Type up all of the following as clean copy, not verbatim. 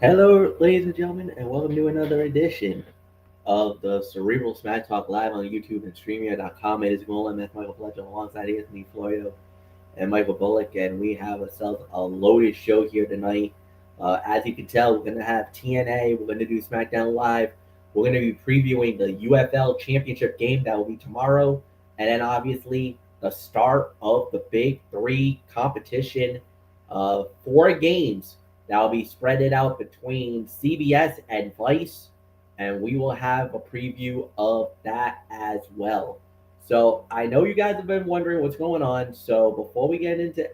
Hello, ladies and gentlemen, and welcome to another edition of the Cerebral Smack Talk live on YouTube and StreamYard.com. It is Will and Michael Fletcher alongside Anthony Florio and Michael Bullock, and we have ourselves a loaded show here tonight. As you can tell, we're going to have TNA, we're going to do SmackDown Live, we're going to be previewing the UFL Championship game that will be tomorrow, and then obviously the start of the Big Three competition. Four games that will be spread it out between CBS and Vice, and we will have a preview of that as well. So I know you guys have been wondering what's going on. So before we get into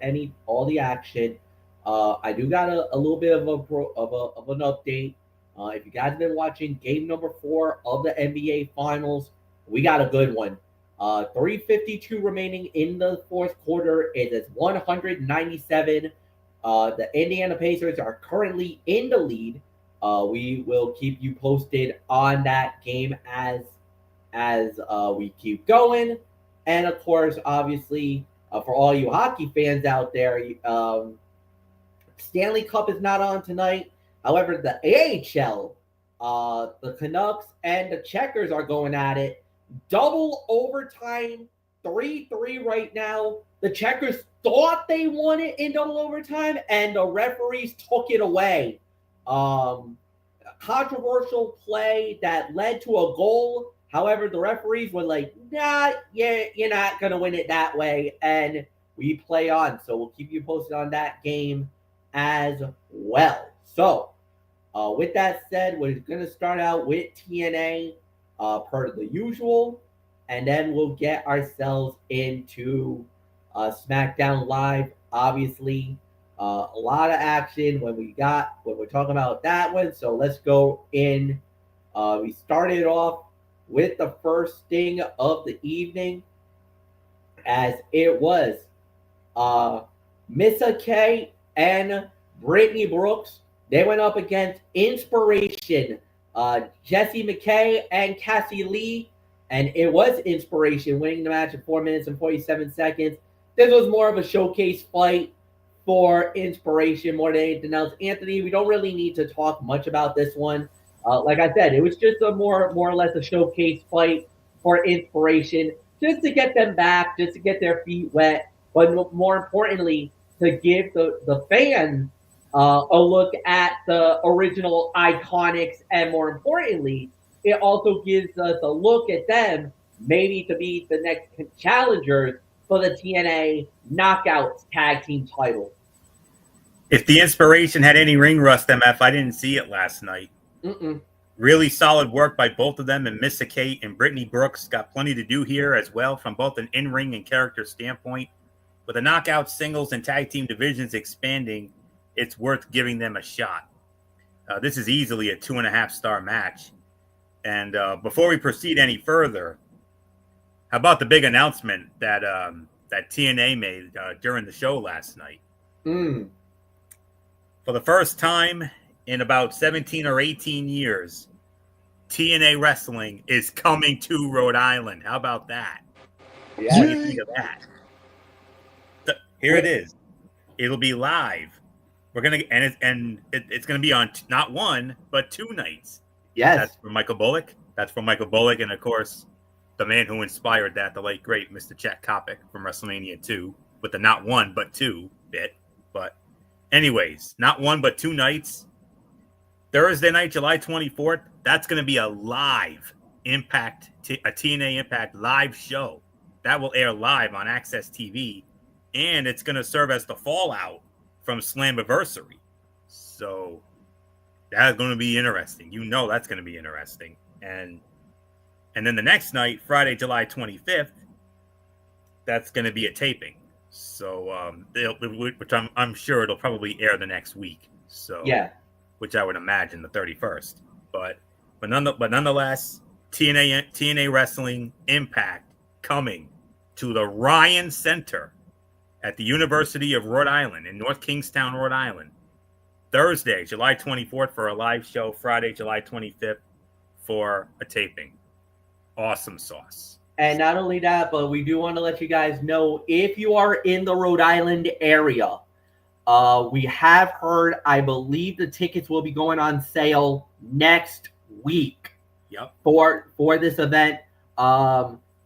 all the action, I do got a little bit of an update. If you guys have been watching game number 4 of the NBA Finals, we got a good one. 3:52 remaining in the fourth quarter. It is 197. The Indiana Pacers are currently in the lead. We will keep you posted on that game as we keep going. And of course, obviously, for all you hockey fans out there, Stanley Cup is not on tonight. However, the AHL, the Canucks and the Checkers are going at it. Double overtime, 3-3 right now. The Checkers thought they won it in double overtime, and the referees took it away. Controversial play that led to a goal. However, the referees were like, nah, yeah, you're not going to win it that way. And we play on. So we'll keep you posted on that game as well. So, with that said, we're going to start out with TNA per the usual. And then we'll get ourselves into SmackDown Live. Obviously, a lot of action when we're talking about that one. So let's go in. We started off with the first sting of the evening, as it was Missa K and Brittany Brooks. They went up against Inspiration, Jessie McKay and Cassie Lee, and it was Inspiration winning the match in 4 minutes and 47 seconds. This was more of a showcase fight for Inspiration more than anything else. Anthony, we don't really need to talk much about this one. Like I said, it was just a more or less a showcase fight for Inspiration, just to get them back, just to get their feet wet, but more importantly, to give the fans a look at the original Iconics, and more importantly, it also gives us a look at them maybe to be the next challengers for the TNA Knockouts Tag Team title. If the Inspiration had any ring rust, MF, I didn't see it last night. Really solid work by both of them, and Missa Kate and Brittany Brooks got plenty to do here as well from both an in-ring and character standpoint. With the knockout singles and tag team divisions expanding, it's worth giving them a shot. This is easily a 2.5-star match. And before we proceed any further, how about the big announcement that TNA made during the show last night? For the first time in about 17 or 18 years, TNA Wrestling is coming to Rhode Island. How about that? Yeah. What do you think of that? Here it is. It'll be live. We're gonna it's gonna be on not one but 2 nights. Yes. That's from Michael Bullock. And of course, the man who inspired that, the late great Mr. Chet Kopic from WrestleMania 2, with the not one but 2 bit. But anyways, not one but 2 nights. Thursday night, July 24th, that's going to be a live Impact, a TNA Impact live show. That will air live on Access TV, and it's going to serve as the fallout from Slammiversary. So that's going to be interesting. You know that's going to be interesting. And then the next night, Friday, July 25th, that's going to be a taping. So which I'm sure it'll probably air the next week. So yeah, which I would imagine the 31st. But nonetheless, TNA Wrestling Impact coming to the Ryan Center at the University of Rhode Island in North Kingstown, Rhode Island. Thursday, July 24th for a live show. Friday, July 25th for a taping. Awesome sauce. And not only that, but we do want to let you guys know, if you are in the Rhode Island area, We have heard, I believe the tickets will be going on sale next week. Yep. For this event.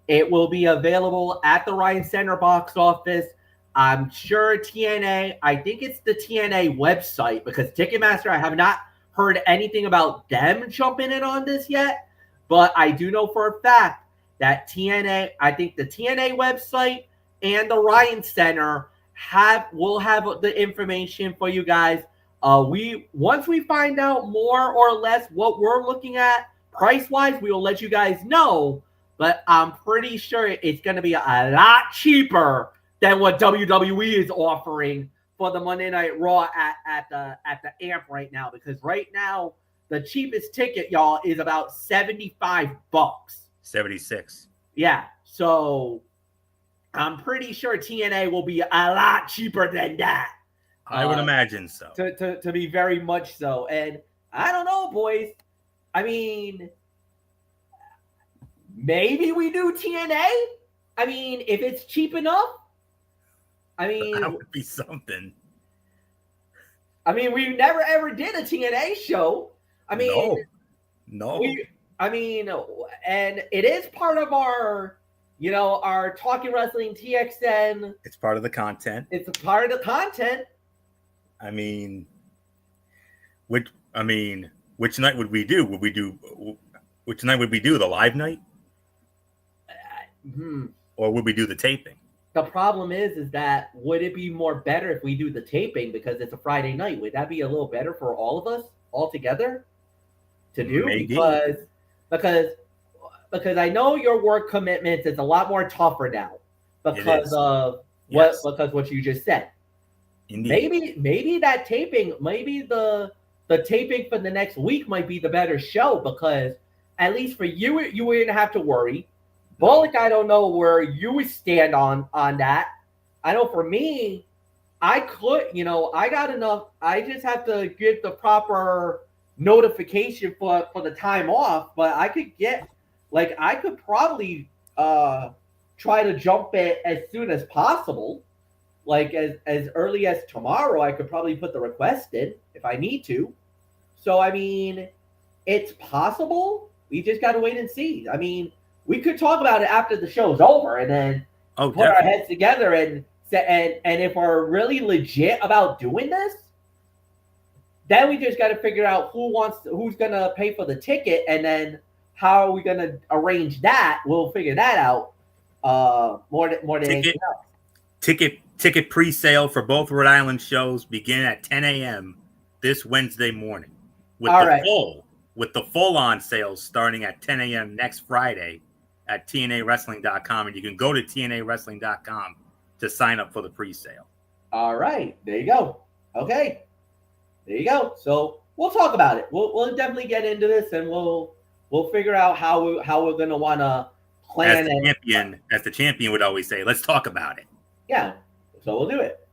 It will be available at the Ryan Center box office. I'm sure TNA, I think it's the TNA website, because Ticketmaster, I have not heard anything about them jumping in on this yet. But I do know for a fact that TNA, I think the TNA website and the Ryan Center will have the information for you guys. Once we find out more or less what we're looking at price-wise, we will let you guys know. But I'm pretty sure it's going to be a lot cheaper than what WWE is offering for the Monday Night Raw at the AMP right now. Because right now, the cheapest ticket, y'all, is about $75. 76. Yeah. So I'm pretty sure TNA will be a lot cheaper than that. I would imagine so. To be very much so. And I don't know, boys. I mean, maybe we do TNA. I mean, if it's cheap enough. I mean, that would be something. I mean, we never ever did a TNA show. I mean, no. And it is part of our, our Talking Wrestling TXN. It's part of the content. It's a part of the content. I mean, which night would we do? Which night would we do? The live night? Or would we do the taping? The problem is that would it be more better if we do the taping because it's a Friday night? Would that be a little better for all of us all together to do? Maybe. Because I know your work commitments is a lot more tougher now because of what you just said. Indeed. Maybe that taping, maybe the taping for the next week might be the better show, because at least for you wouldn't have to worry. Bullock, I don't know where you would stand on that. I know for me, I could, I got enough. I just have to get the proper notification for the time off, but I could probably try to jump it as soon as possible. Like as early as tomorrow, I could probably put the request in if I need to. So, I mean, it's possible. We just got to wait and see. I mean, we could talk about it after the show's over and then put our heads together and if we're really legit about doing this, then we just got to figure out who's going to pay for the ticket, and then how are we going to arrange that? We'll figure that out more than anything else. Ticket pre-sale for both Rhode Island shows begin at 10 a.m. this Wednesday morning, with the full-on sales starting at 10 a.m. next Friday at TNAWrestling.com, and you can go to TNAWrestling.com to sign up for the pre-sale. All right, there you go. Okay, there you go. So we'll talk about it. We'll definitely get into this, and we'll figure out how we're gonna want to plan. As the champion would always say, let's talk about it. Yeah. So we'll do it.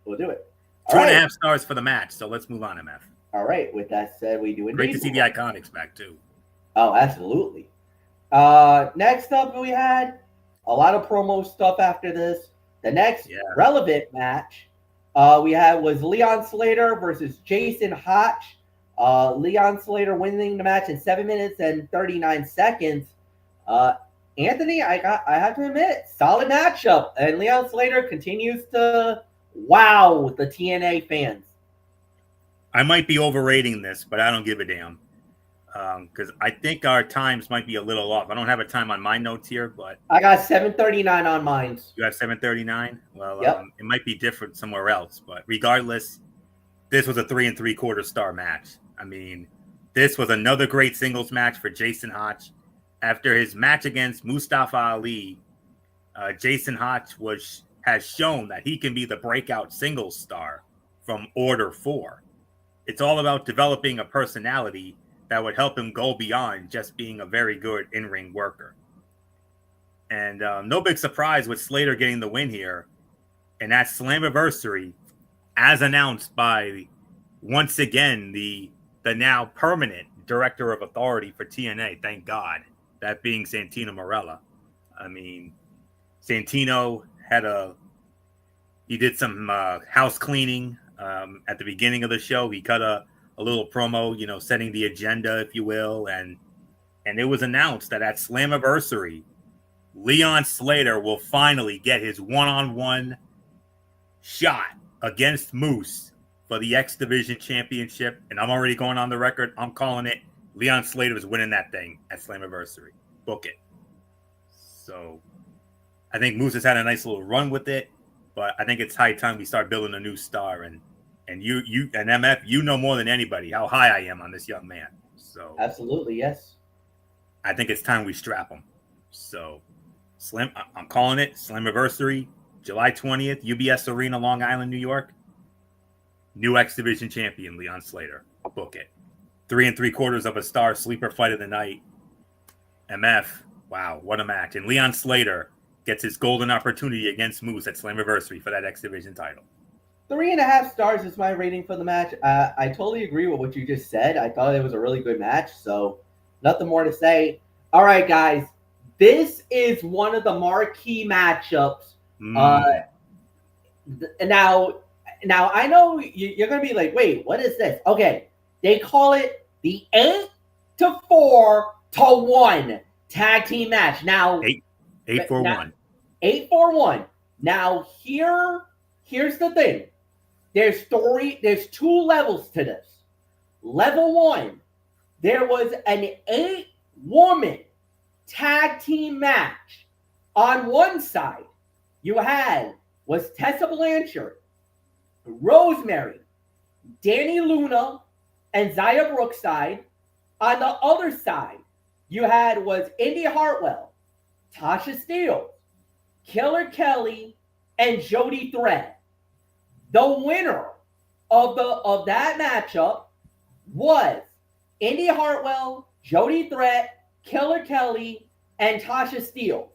2.5 stars for the match. So let's move on, MF. All right. With that said, we do indeed. Great to see the Iconics back too. Oh, absolutely. Next up, we had a lot of promo stuff after this. The next relevant match we had was Leon Slater versus Jason Hotch. Leon Slater winning the match in 7 minutes and 39 seconds. Anthony, I have to admit, solid matchup, and Leon Slater continues to wow the TNA fans. I might be overrating this, but I don't give a damn, because I think our times might be a little off. I don't have a time on my notes here, but I got 7:39 on mine. You have 7:39. Well, yep. It might be different somewhere else, but regardless, this was a 3 3/4 star match. I mean, this was another great singles match for Jason Hotch. After his match against Mustafa Ali, Jason Hotch has shown that he can be the breakout singles star from Order 4. It's all about developing a personality that would help him go beyond just being a very good in-ring worker. And no big surprise with Slater getting the win here. And that Slammiversary, as announced by, once again, the now permanent Director of Authority for TNA, thank God. That being Santino Marella. I mean, Santino he did some house cleaning At the beginning of the show, he cut a little promo, you know, setting the agenda, if you will, and it was announced that at Slammiversary, Leon Slater will finally get his one-on-one shot against Moose for the X Division Championship. And I'm already going on the record. I'm calling it. Leon Slater is winning that thing at Slammiversary. Book it. So I think Moose has had a nice little run with it, but I think it's high time we start building a new star. And you and MF, you know more than anybody how high I am on this young man. So Absolutely, yes. I think it's time we strap him. So I'm calling it Slammiversary, July 20th, UBS Arena, Long Island, New York. New X Division champion, Leon Slater. Book it. 3 3/4 of a star, sleeper fight of the night. MF, wow, what a match. And Leon Slater gets his golden opportunity against Moose at Slammiversary for that X Division title. 3.5 stars is my rating for the match. I totally agree with what you just said. I thought it was a really good match, so nothing more to say. All right, guys. This is one of the marquee matchups. Now I know you're going to be like, wait, what is this? Okay, they call it the 8-4-1 tag team match. Now 8-4-1. 8-4-1. Now here's the thing. There's 2 levels to this. Level 1, there was an 8-woman tag team match. On one side, you had was Tessa Blanchard, Rosemary, Danny Luna, and Zaya Brookside. On the other side, you had was Indy Hartwell, Tasha Steele, Killer Kelly, and Jody Thread. The winner of that matchup was Indy Hartwell, Jody Thread, Killer Kelly, and Tasha Steele.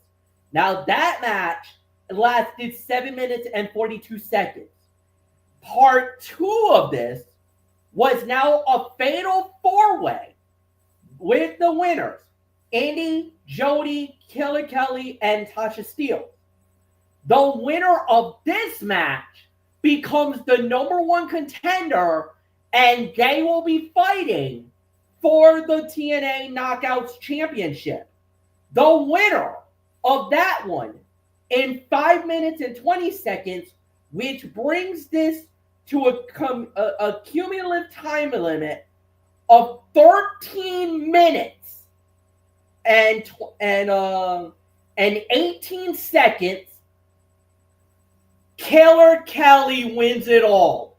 Now that match lasted 7 minutes and 42 seconds. Part 2 of this was now a fatal 4-way with the winners, Indy, Jody, Killer Kelly, and Tasha Steele. The winner of this match becomes the number 1 contender, and they will be fighting for the TNA Knockouts Championship. The winner of that one in 5 minutes and 20 seconds, which brings this to a cumulative time limit of 13 minutes and 18 seconds. Killer Kelly wins it all.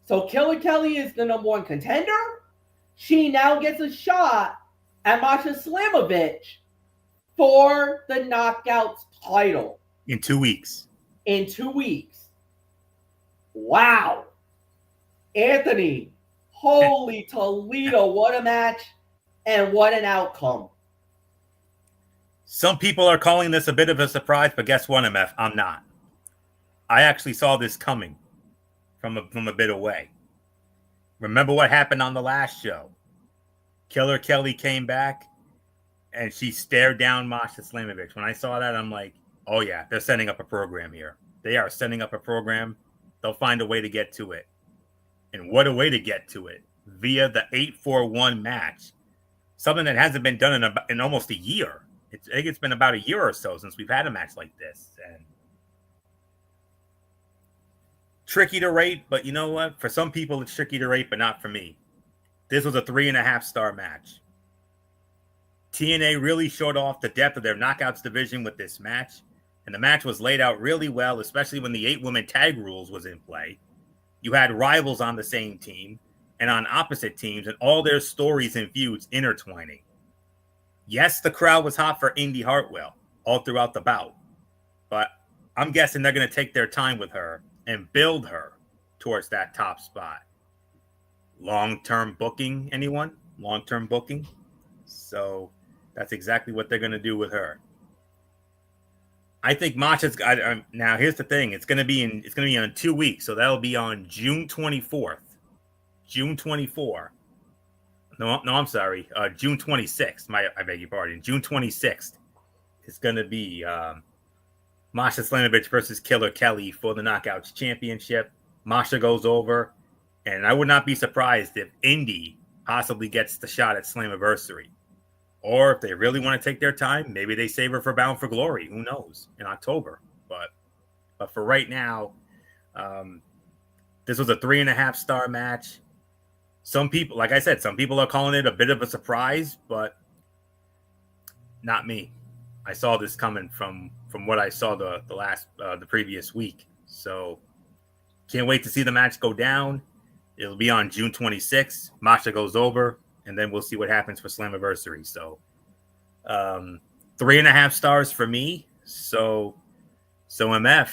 So Killer Kelly is the number 1 contender. She now gets a shot at Masha Slamovich for the Knockouts title. In 2 weeks. In 2 weeks. Wow. Anthony, holy Toledo, what a match and what an outcome. Some people are calling this a bit of a surprise, but guess what, MF? I'm not. I actually saw this coming from a bit away. Remember what happened on the last show? Killer Kelly came back and she stared down Masha Slamovich. When I saw that, I'm like, oh yeah, they're setting up a program here. They are setting up a program. They'll find a way to get to it. And what a way to get to it. Via the 8-4-1 match. Something that hasn't been done in almost a year. I think it's been about a year or so since we've had a match like this. And tricky to rate, but you know what? For some people, it's tricky to rate, but not for me. This was a 3.5 star match. TNA really showed off the depth of their Knockouts division with this match, and the match was laid out really well, especially when the 8-woman tag rules was in play. You had rivals on the same team and on opposite teams, and all their stories and feuds intertwining. Yes, the crowd was hot for Indy Hartwell all throughout the bout, but I'm guessing they're going to take their time with her and build her towards that top spot. Long-term booking, anyone? Long-term booking? So that's exactly what they're going to do with her. I think Masha's now here's the thing. It's going to be in 2 weeks. So that'll be on June 24th. June 24. No, I'm sorry. June 26th. I beg your pardon. June 26th. It's going to be Masha Slamovich versus Killer Kelly for the Knockouts Championship. Masha goes over, and I would not be surprised if Indy possibly gets the shot at Slammiversary. Or if they really want to take their time, maybe they save her for Bound for Glory. Who knows? In October. But for right now, this was a 3.5-star match. Some people, like I said, some people are calling it a bit of a surprise, but not me. I saw this coming from what I saw the previous week. So can't wait to see the match go down. It'll be on June 26th. Masha goes over, and then we'll see what happens for Slammiversary. So 3.5 stars for me. So MF,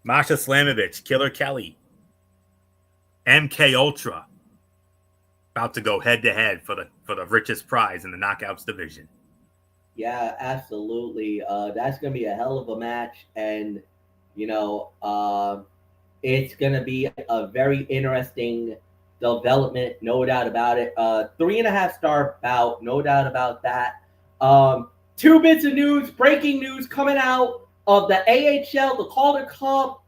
Masha Slamovich, Killer Kelly, MK Ultra, about to go head to head for the richest prize in the Knockouts division. Yeah, absolutely. That's gonna be a hell of a match, and it's gonna be a very interesting development, no doubt about it. 3.5-star bout, no doubt about that. Two bits of news, breaking news coming out of the AHL, the Calder Cup.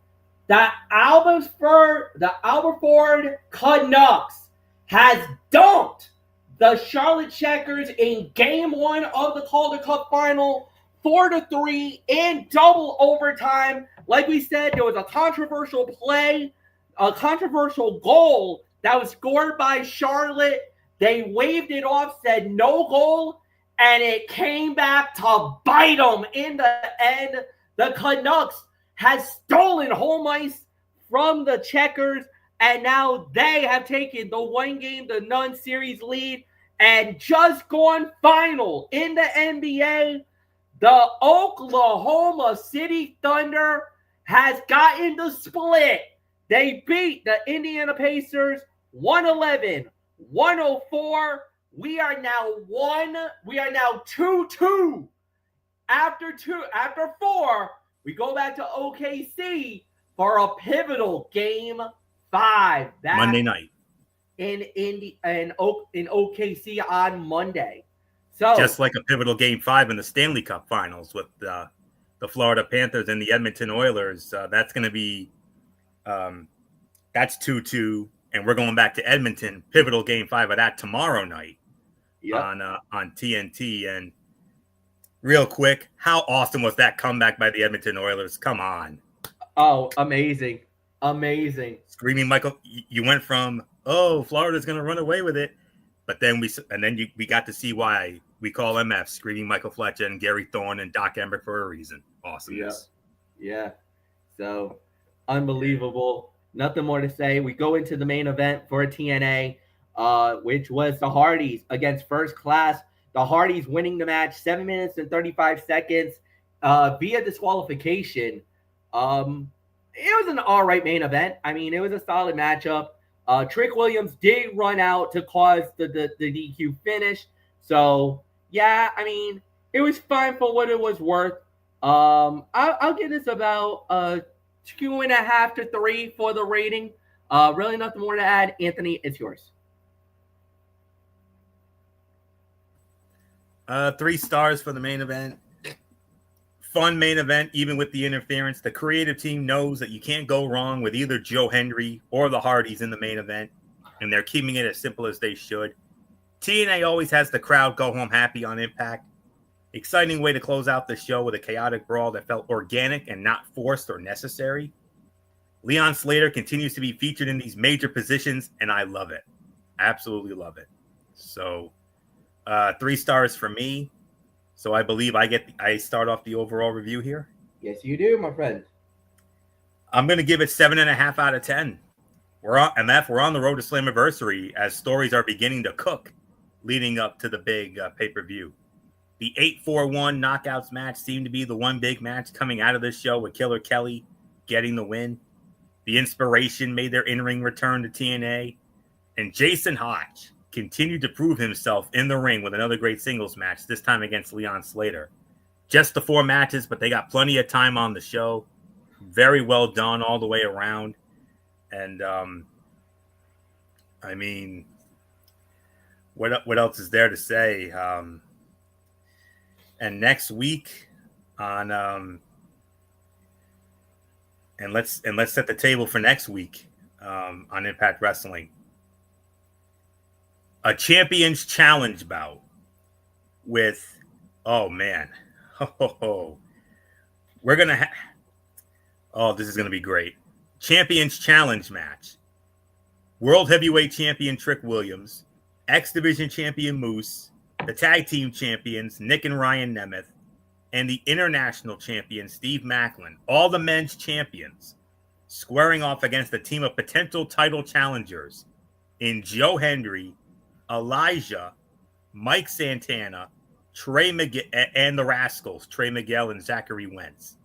The Alberford Canucks has dumped the Charlotte Checkers in Game 1 of the Calder Cup final, 4-3 in double overtime. Like we said, there was a controversial play, a controversial goal that was scored by Charlotte. They waved it off, said no goal, and it came back to bite them in the end. The Canucks has stolen home ice from the Checkers, and now they have taken the 1-0 series lead and just gone final in the NBA. The Oklahoma City Thunder has gotten the split. They beat the Indiana Pacers 111-104. We are now 2-2. After 4, we go back to OKC for a pivotal Game 5. That's Monday night in OKC on Monday. So just like a pivotal Game 5 in the Stanley Cup Finals with the Florida Panthers and the Edmonton Oilers. That's going to be that's 2-2, and we're going back to Edmonton. Pivotal Game 5 of that tomorrow night on TNT. And real quick, how awesome was that comeback by the Edmonton Oilers? Come on. Oh, amazing. Amazing. Screaming Michael, you went from, oh, Florida's going to run away with it. But then we got to see why we call MF Screaming Michael Fletcher and Gary Thorne and Doc Ember for a reason. Awesomeness. Yeah. So unbelievable. Nothing more to say. We go into the main event for TNA, which was the Hardys against First Class. The Hardys winning the match 7 minutes and 35 seconds via disqualification. It was an all right main event. I mean, it was a solid matchup. Trick Williams did run out to cause the DQ finish. So, yeah, I mean, it was fine for what it was worth. I'll give this about 2.5 to 3 for the rating. Really nothing more to add. Anthony, it's yours. 3 stars for the main event. Fun main event, even with the interference. The creative team knows that you can't go wrong with either Joe Hendry or the Hardys in the main event, and they're keeping it as simple as they should. TNA always has the crowd go home happy on Impact. Exciting way to close out the show with a chaotic brawl that felt organic and not forced or necessary. Leon Slater continues to be featured in these major positions, and I love it. Absolutely love it. So, 3 stars for me. So I believe I start off the overall review here. Yes, you do, my friend. I'm going to give it 7.5 out of 10. We're on the road to Slammiversary as stories are beginning to cook leading up to the big pay-per-view. The 8-4-1 knockouts match seemed to be the one big match coming out of this show with Killer Kelly getting the win. The Inspiration made their in-ring return to TNA. And Jason Hodge continued to prove himself in the ring with another great singles match, this time against Leon Slater. Just the 4 matches, but they got plenty of time on the show. Very well done all the way around. And, I mean, what else is there to say? And next week on And let's set the table for next week on Impact Wrestling. A Champions Challenge bout with, oh man, we're gonna this is gonna be great. Champions Challenge match. World Heavyweight Champion Trick Williams, X Division Champion Moose, the Tag Team Champions Nick and Ryan Nemeth, and the International Champion Steve Macklin, all the men's champions, squaring off against a team of potential title challengers in Joe Hendry, Elijah, Mike Santana, Trey Miguel, and the Rascals, Trey Miguel and Zachary Wentz.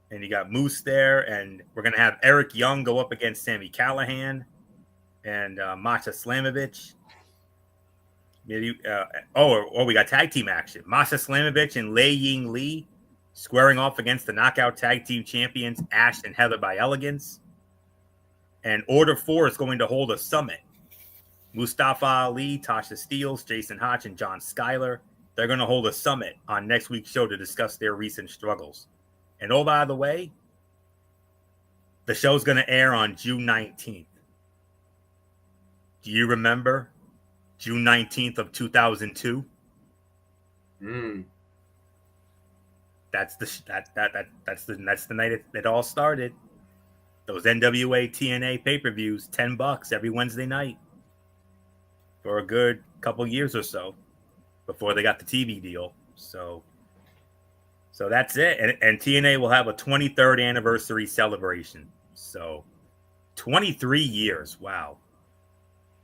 And you got Moose there, and we're going to have Eric Young go up against Sami Callihan and Masha Slamovich. Maybe, we got tag team action. Masha Slamovich and Lei Ying Lee squaring off against the Knockout Tag Team Champions Ash and Heather by Elegance. And Order 4 is going to hold a summit. Mustafa Ali, Tasha Steeles, Jason Hotch, and John Schuyler. They're going to hold a summit on next week's show to discuss their recent struggles. And oh, by the way, the show's going to air on June 19th. Do you remember June 19th of 2002? That's the night it all started. Those NWA TNA pay-per-views, $10 every Wednesday night for a good couple years or so before they got the TV deal. So that's it. And TNA will have a 23rd anniversary celebration. So 23 years. Wow.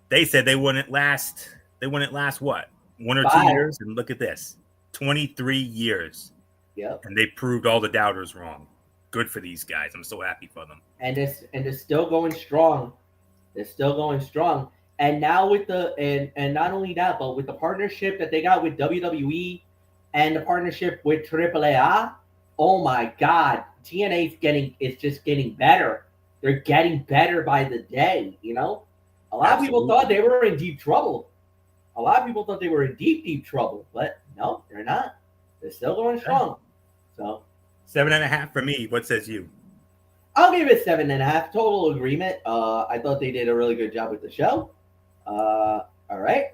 They said they wouldn't last what? 1 or 2 years? And look at this. 23 years. Yep. And they proved all the doubters wrong. Good for these guys. I'm so happy for them. And they're still going strong. They're still going strong. And now with and not only that, but with the partnership that they got with WWE and the partnership with AAA, oh my God, TNA is just getting better. They're getting better by the day, you know? A lot of people thought they were in deep trouble. Deep trouble, but no, they're not. They're still going strong. So 7.5 for me. What says you? I'll give it 7.5. Total agreement. I thought they did a really good job with the show. All right.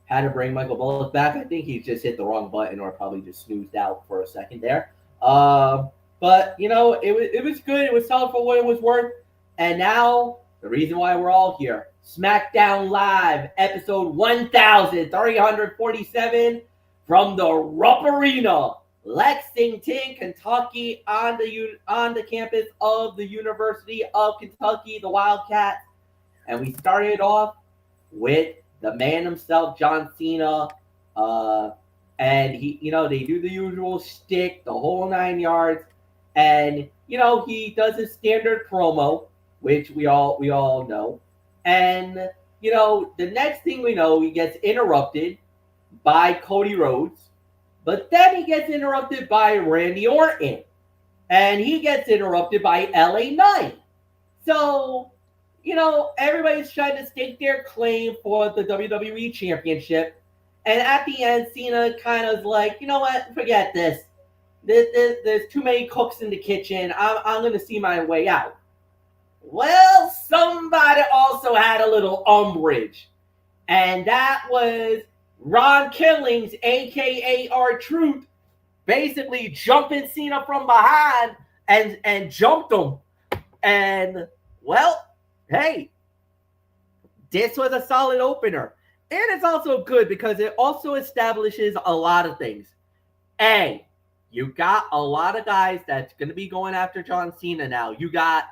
Had to bring Michael Bullock back. I think he just hit the wrong button or probably just snoozed out for a second there. But you know, it was good. It was solid for what it was worth. And now the reason why we're all here, Smackdown Live, episode 1347 from the Rupp Arena, Lexington, Kentucky, on the campus of the University of Kentucky, the Wildcats. And we started off with the man himself, John Cena. And he, you know, they do the usual shtick, the whole 9 yards. And, you know, he does his standard promo, which we all know. And, you know, the next thing we know, he gets interrupted by Cody Rhodes. But then he gets interrupted by Randy Orton. And he gets interrupted by LA Knight. So, you know, everybody's trying to stake their claim for the WWE Championship. And at the end, Cena kind of like, you know what? Forget this. There's too many cooks in the kitchen. I'm going to see my way out. Well, somebody also had a little umbrage. And that was Ron Killings, a.k.a. R-Truth, basically jumping Cena from behind and jumped him. And, well, hey, this was a solid opener. And it's also good because it also establishes a lot of things. A, you got a lot of guys that's going to be going after John Cena now. You got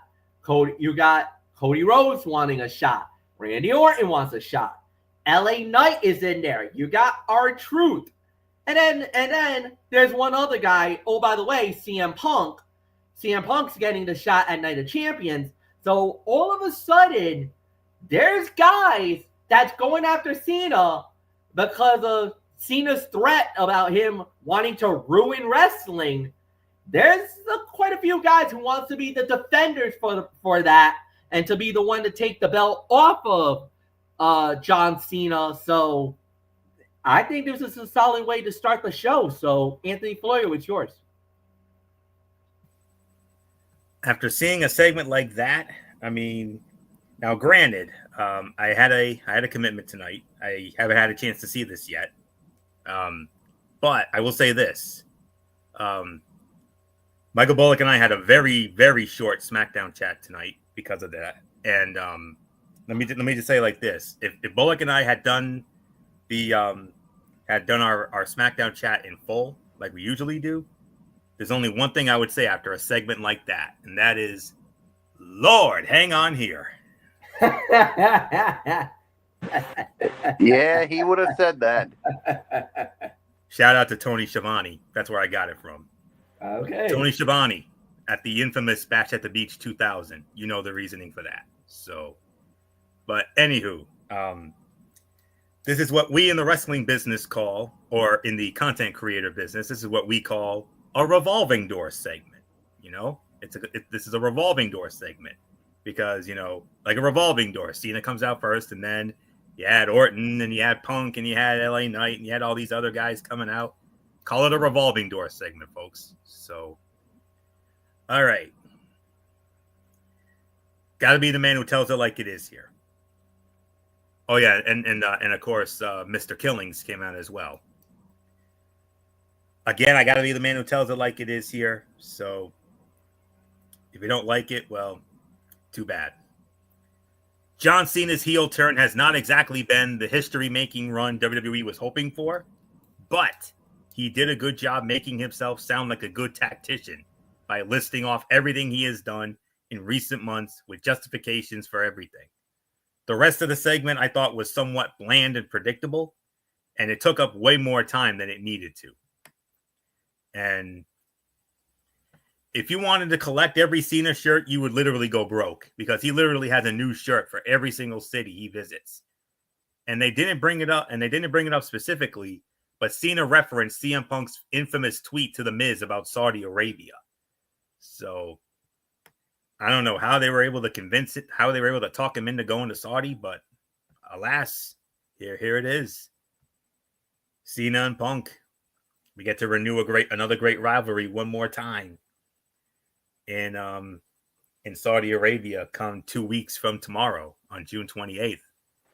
Cody Rhodes wanting a shot. Randy Orton wants a shot. LA Knight is in there. You got R-Truth. And then there's one other guy. Oh, by the way, CM Punk. CM Punk's getting the shot at Night of Champions. So all of a sudden, there's guys that's going after Cena because of Cena's threat about him wanting to ruin wrestling. There's quite a few guys who wants to be the defenders for that and to be the one to take the belt off of John Cena. So I think this is a solid way to start the show. So Anthony Florio, it's yours. after seeing a segment like that, I mean, now granted, I had a commitment tonight. I haven't had a chance to see this yet, but I will say this: Michael Bullock and I had a very short SmackDown chat tonight because of that. And let me just say it like this: if Bullock and I had done our SmackDown chat in full like we usually do, there's only one thing I would say after a segment like that, and that is, Lord, hang on here. Yeah, he would have said that. Shout out to Tony Schiavone. That's where I got it from. Okay. Tony Schiavone at the infamous Bash at the Beach 2000. You know the reasoning for that. So, but anywho, this is what we in the wrestling business call, or in the content creator business, this is what we call a revolving door segment. You know, this is a revolving door segment because, you know, like a revolving door, Cena comes out first, and then you had Orton, and you had Punk, and you had LA Knight, and you had all these other guys coming out. Call it a revolving door segment, folks. So, all right. Got to be the man who tells it like it is here. Oh yeah, and of course, Mr. Killings came out as well. Again, I got to be the man who tells it like it is here. So, if you don't like it, well, too bad. John Cena's heel turn has not exactly been the history-making run WWE was hoping for, but he did a good job making himself sound like a good tactician by listing off everything he has done in recent months with justifications for everything. The rest of the segment I thought was somewhat bland and predictable, and it took up way more time than it needed to. And if you wanted to collect every Cena shirt, you would literally go broke, because he literally has a new shirt for every single city he visits. And they didn't bring it up specifically, but Cena referenced CM Punk's infamous tweet to The Miz about Saudi Arabia. So I don't know how they were able to how they were able to talk him into going to Saudi, but alas, here it is. Cena and Punk. We get to renew another great rivalry one more time in Saudi Arabia come 2 weeks from tomorrow on June 28th.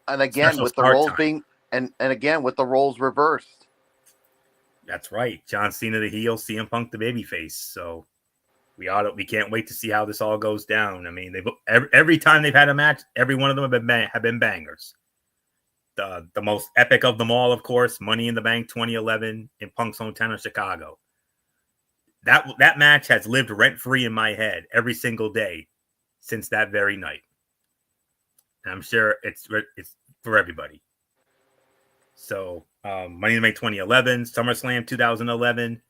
And again, with the roles being and again with the roles reversed. That's right. John Cena the heel, CM Punk the babyface. So we can't wait to see how this all goes down. I mean, every time they've had a match, every one of them have been bangers. The most epic of them all, of course, Money in the Bank 2011 in Punk's hometown of Chicago. That match has lived rent-free in my head every single day since that very night. And I'm sure it's for everybody. So, Money in the Bank 2011, SummerSlam 2011,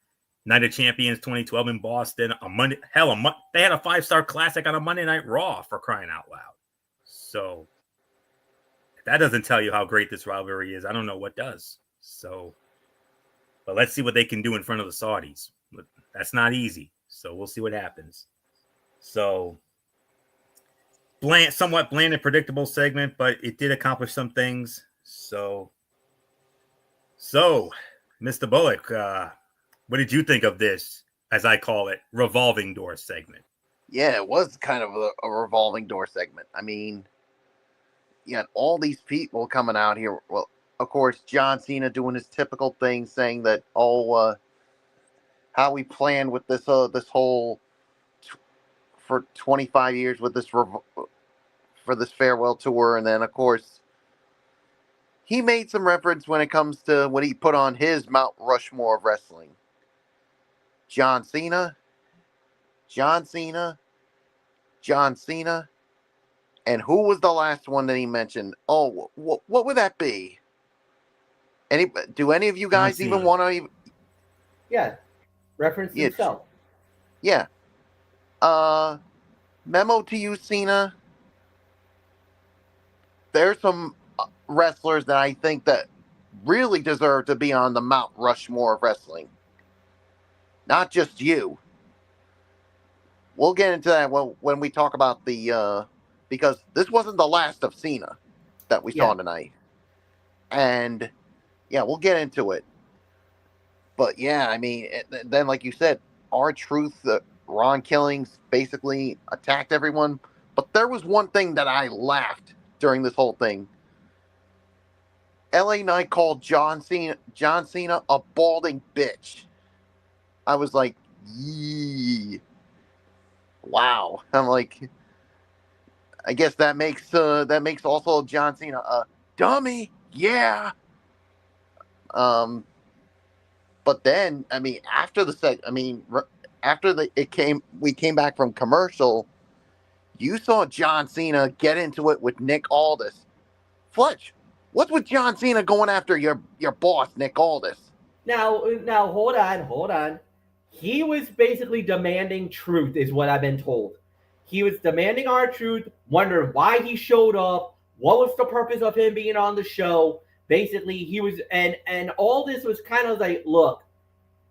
Night of Champions 2012 in Boston. They had a 5-star classic on a Monday Night Raw, for crying out loud. So, if that doesn't tell you how great this rivalry is, I don't know what does. So, but let's see what they can do in front of the Saudis. That's not easy. So we'll see what happens. So, somewhat bland and predictable segment, but it did accomplish some things. So, Mr. Bullock, what did you think of this, as I call it, revolving door segment? Yeah, it was kind of a revolving door segment. I mean, you had all these people coming out here. Well, of course, John Cena doing his typical thing, saying that, how we planned with this whole for 25 years with this for this farewell tour, and then of course he made some reference when it comes to what he put on his Mount Rushmore of wrestling. John Cena, and who was the last one that he mentioned? Oh, what would that be? Do any of you guys even want to? Yeah, reference himself. Yeah. Memo to you, Cena. There's some wrestlers that I think that really deserve to be on the Mount Rushmore of wrestling. Not just you. We'll get into that when we talk about the because this wasn't the last of Cena that we saw tonight. And yeah, we'll get into it. But yeah, I mean, then like you said, R-Truth Ron Killings basically attacked everyone. But there was one thing that I laughed during this whole thing. LA Knight called John Cena a balding bitch. I was like, yee. Wow. I'm like, I guess that makes also John Cena a dummy. Yeah. But then, I mean, after we came back from commercial, you saw John Cena get into it with Nick Aldis. Fletch, what's with John Cena going after your boss, Nick Aldis? Now, hold on. He was basically demanding truth, is what I've been told. He was demanding our truth, wondering why he showed up, what was the purpose of him being on the show. Basically, he was, and all this was kind of like, look,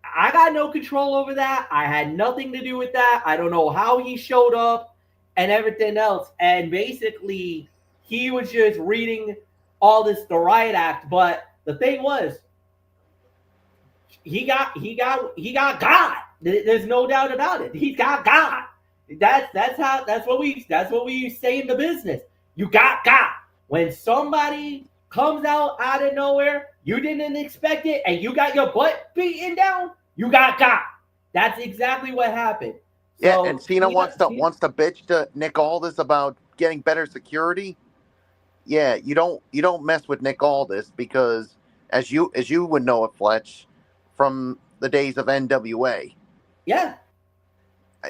I got no control over that. I had nothing to do with that. I don't know how he showed up and everything else. And basically, he was just reading all this the riot act. But the thing was, he got God. There's no doubt about it. He's got God. That's what we say in the business. You got God. When somebody comes out of nowhere, you didn't expect it, and you got your butt beaten down, you got God. That's exactly what happened. Yeah, so, and Cena wants to bitch to Nick Aldis about getting better security. Yeah, you don't mess with Nick Aldis because as you would know it, Fletch, from the days of NWA. Yeah.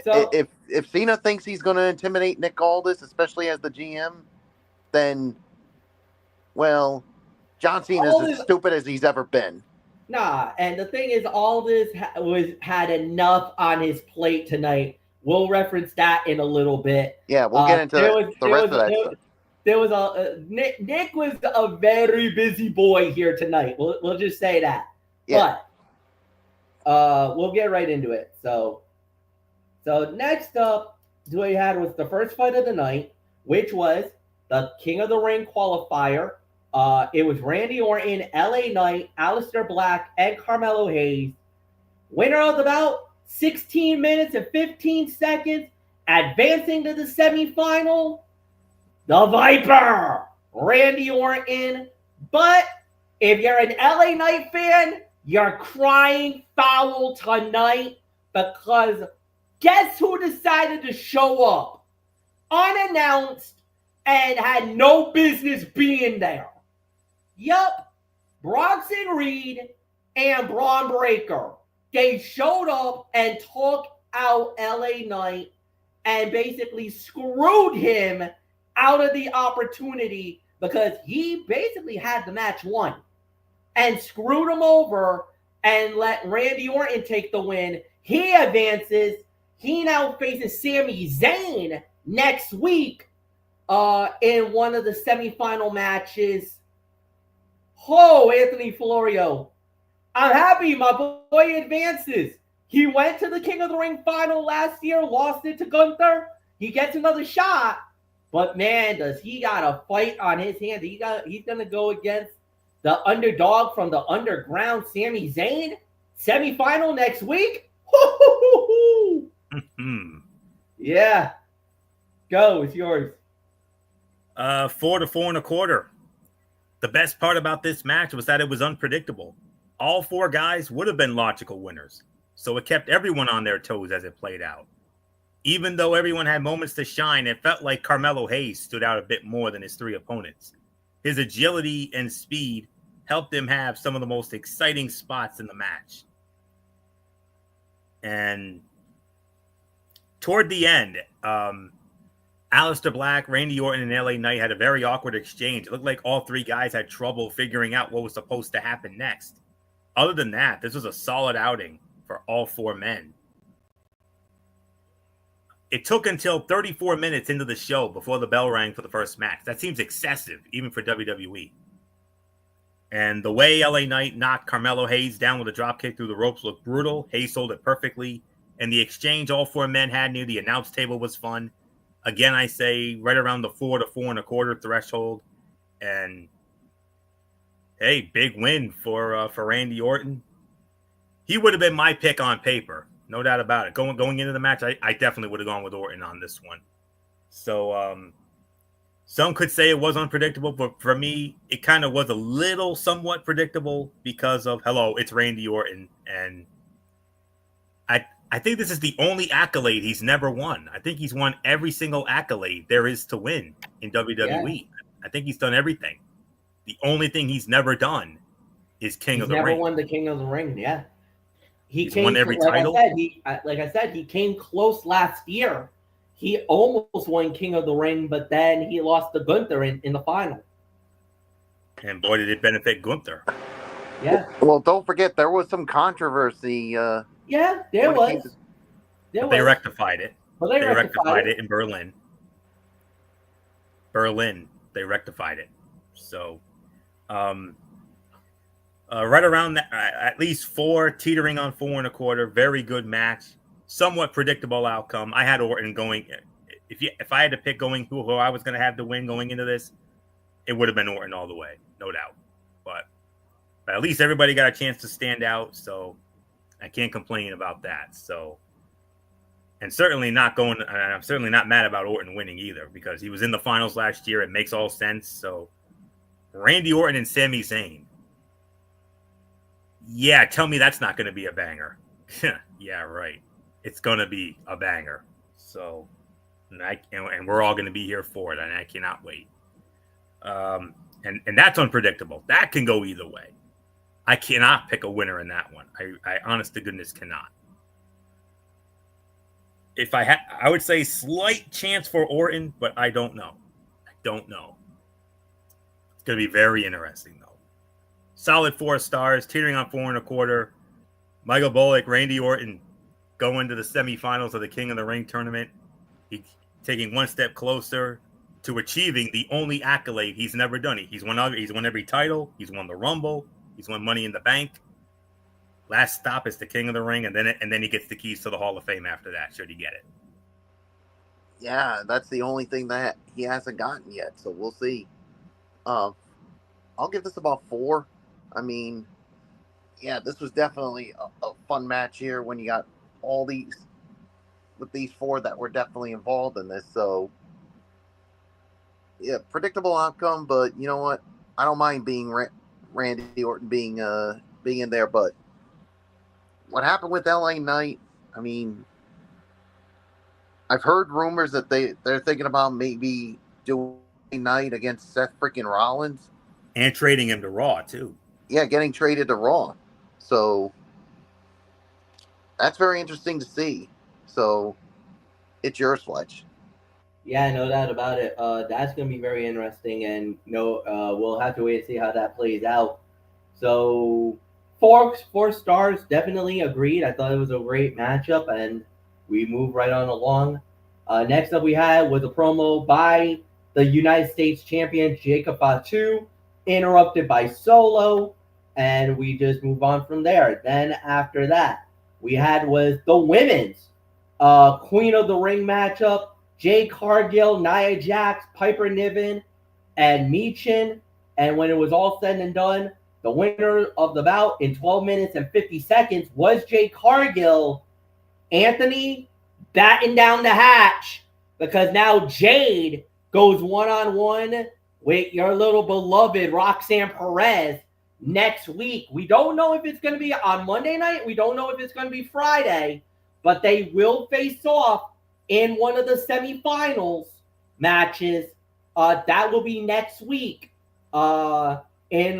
So, if Cena thinks he's going to intimidate Nick Aldis, especially as the GM, then, well, John Cena is as stupid as he's ever been. Nah, and the thing is, Aldis had enough on his plate tonight. We'll reference that in a little bit. Yeah, we'll get into the rest of that stuff. There was Nick was a very busy boy here tonight. We'll just say that. Yeah. But we'll get right into it. So next up, what we had was the first fight of the night, which was the King of the Ring qualifier. It was Randy Orton, LA Knight, Aleister Black, and Carmelo Hayes. Winner of the bout, 16 minutes and 15 seconds, advancing to the semifinal, the Viper, Randy Orton. But if you're an LA Knight fan, you're crying foul tonight because guess who decided to show up unannounced and had no business being there? Yup, Bronson Reed and Braun Breaker. They showed up and took out LA Knight and basically screwed him out of the opportunity because he basically had the match won and screwed him over and let Randy Orton take the win. He advances. He now faces Sami Zayn next week in one of the semifinal matches. Oh, Anthony Florio. I'm happy my boy advances. He went to the King of the Ring final last year, lost it to Gunther. He gets another shot. But man, does he got a fight on his hands. He's going to go against the underdog from the underground, Sami Zayn. Semifinal next week. Yeah. Go, it's yours. 4 to 4 1/4. The best part about this match was that it was unpredictable. All four guys would have been logical winners, so it kept everyone on their toes as it played out. Even though everyone had moments to shine, it felt like Carmelo Hayes stood out a bit more than his three opponents. His agility and speed helped him have some of the most exciting spots in the match. And toward the end, Aleister Black, Randy Orton, and LA Knight had a very awkward exchange. It looked like all three guys had trouble figuring out what was supposed to happen next. Other than that, this was a solid outing for all four men. It took until 34 minutes into the show before the bell rang for the first match. That seems excessive, even for WWE. And the way LA Knight knocked Carmelo Hayes down with a dropkick through the ropes looked brutal. Hayes sold it perfectly. And the exchange all four men had near the announce table was fun. Again, I say right around the 4 to 4 1/4 threshold. And hey, big win for Randy Orton. He would have been my pick on paper. No doubt about it. Going into the match, I definitely would have gone with Orton on this one. So some could say it was unpredictable, but for me, it kind of was a little somewhat predictable because of, hello, it's Randy Orton. And I think this is the only accolade he's never won. I think he's won every single accolade there is to win in WWE. Yeah. I think he's done everything. The only thing he's never done is King of the Ring. He's never won the King of the Ring, yeah. He's won every title. Like I said, he came close last year. He almost won King of the Ring, but then he lost to Gunther in the final. And boy, did it benefit Gunther. Yeah. Well, don't forget, there was some controversy. Yeah, there was. They rectified it. Well, they rectified it in Berlin. They rectified it. So, right around that, at least 4, teetering on 4.25. Very good match. Somewhat predictable outcome. I had Orton going. If I had to pick who I was going to have to win going into this, it would have been Orton all the way, no doubt. But at least everybody got a chance to stand out, so I can't complain about that. So, and certainly not going. I'm certainly not mad about Orton winning either, because he was in the finals last year. It makes all sense. So, Randy Orton and Sami Zayn. Yeah, tell me that's not going to be a banger. Yeah, right. It's going to be a banger. So, and we're all going to be here for it, and I cannot wait. And that's unpredictable. That can go either way. I cannot pick a winner in that one. I honest to goodness cannot. If I had, I would say slight chance for Orton, but I don't know. It's going to be very interesting, though. Solid 4 stars, teetering on 4.25. Michael Bullock, Randy Orton go into the semifinals of the King of the Ring tournament. He's taking one step closer to achieving the only accolade he's never done. He's won every title. He's won the Rumble. He's won Money in the Bank. Last stop is the King of the Ring, and then he gets the keys to the Hall of Fame after that, should he get it. Yeah, that's the only thing that he hasn't gotten yet, so we'll see. I'll give this about 4. I mean, yeah, this was definitely a fun match here when you got all these 4 that were definitely involved in this. So, yeah, predictable outcome, but you know what? I don't mind being Randy Orton being in there, but what happened with LA Knight? I mean, I've heard rumors that they're thinking about maybe doing Knight against Seth freaking Rollins and trading him to Raw too. Yeah, getting traded to Raw. So that's very interesting to see. So it's yours, Fletch. Yeah, no doubt about it. That's going to be very interesting, and we'll have to wait and see how that plays out. So 4 stars, definitely agreed. I thought it was a great matchup, and we move right on along. Next up we had was a promo by the United States champion Jacob Fatu, interrupted by Solo, and we just move on from there. Then after that, we had was the women's Queen of the Ring matchup. Jade Cargill, Nia Jax, Piper Niven, and Michin. And when it was all said and done, the winner of the bout in 12 minutes and 50 seconds was Jade Cargill. Anthony, batten down the hatch, because now Jade goes one-on-one with your little beloved Roxanne Perez next week. We don't know if it's going to be on Monday night. We don't know if it's going to be Friday, but they will face off in one of the semifinals matches. That will be next week in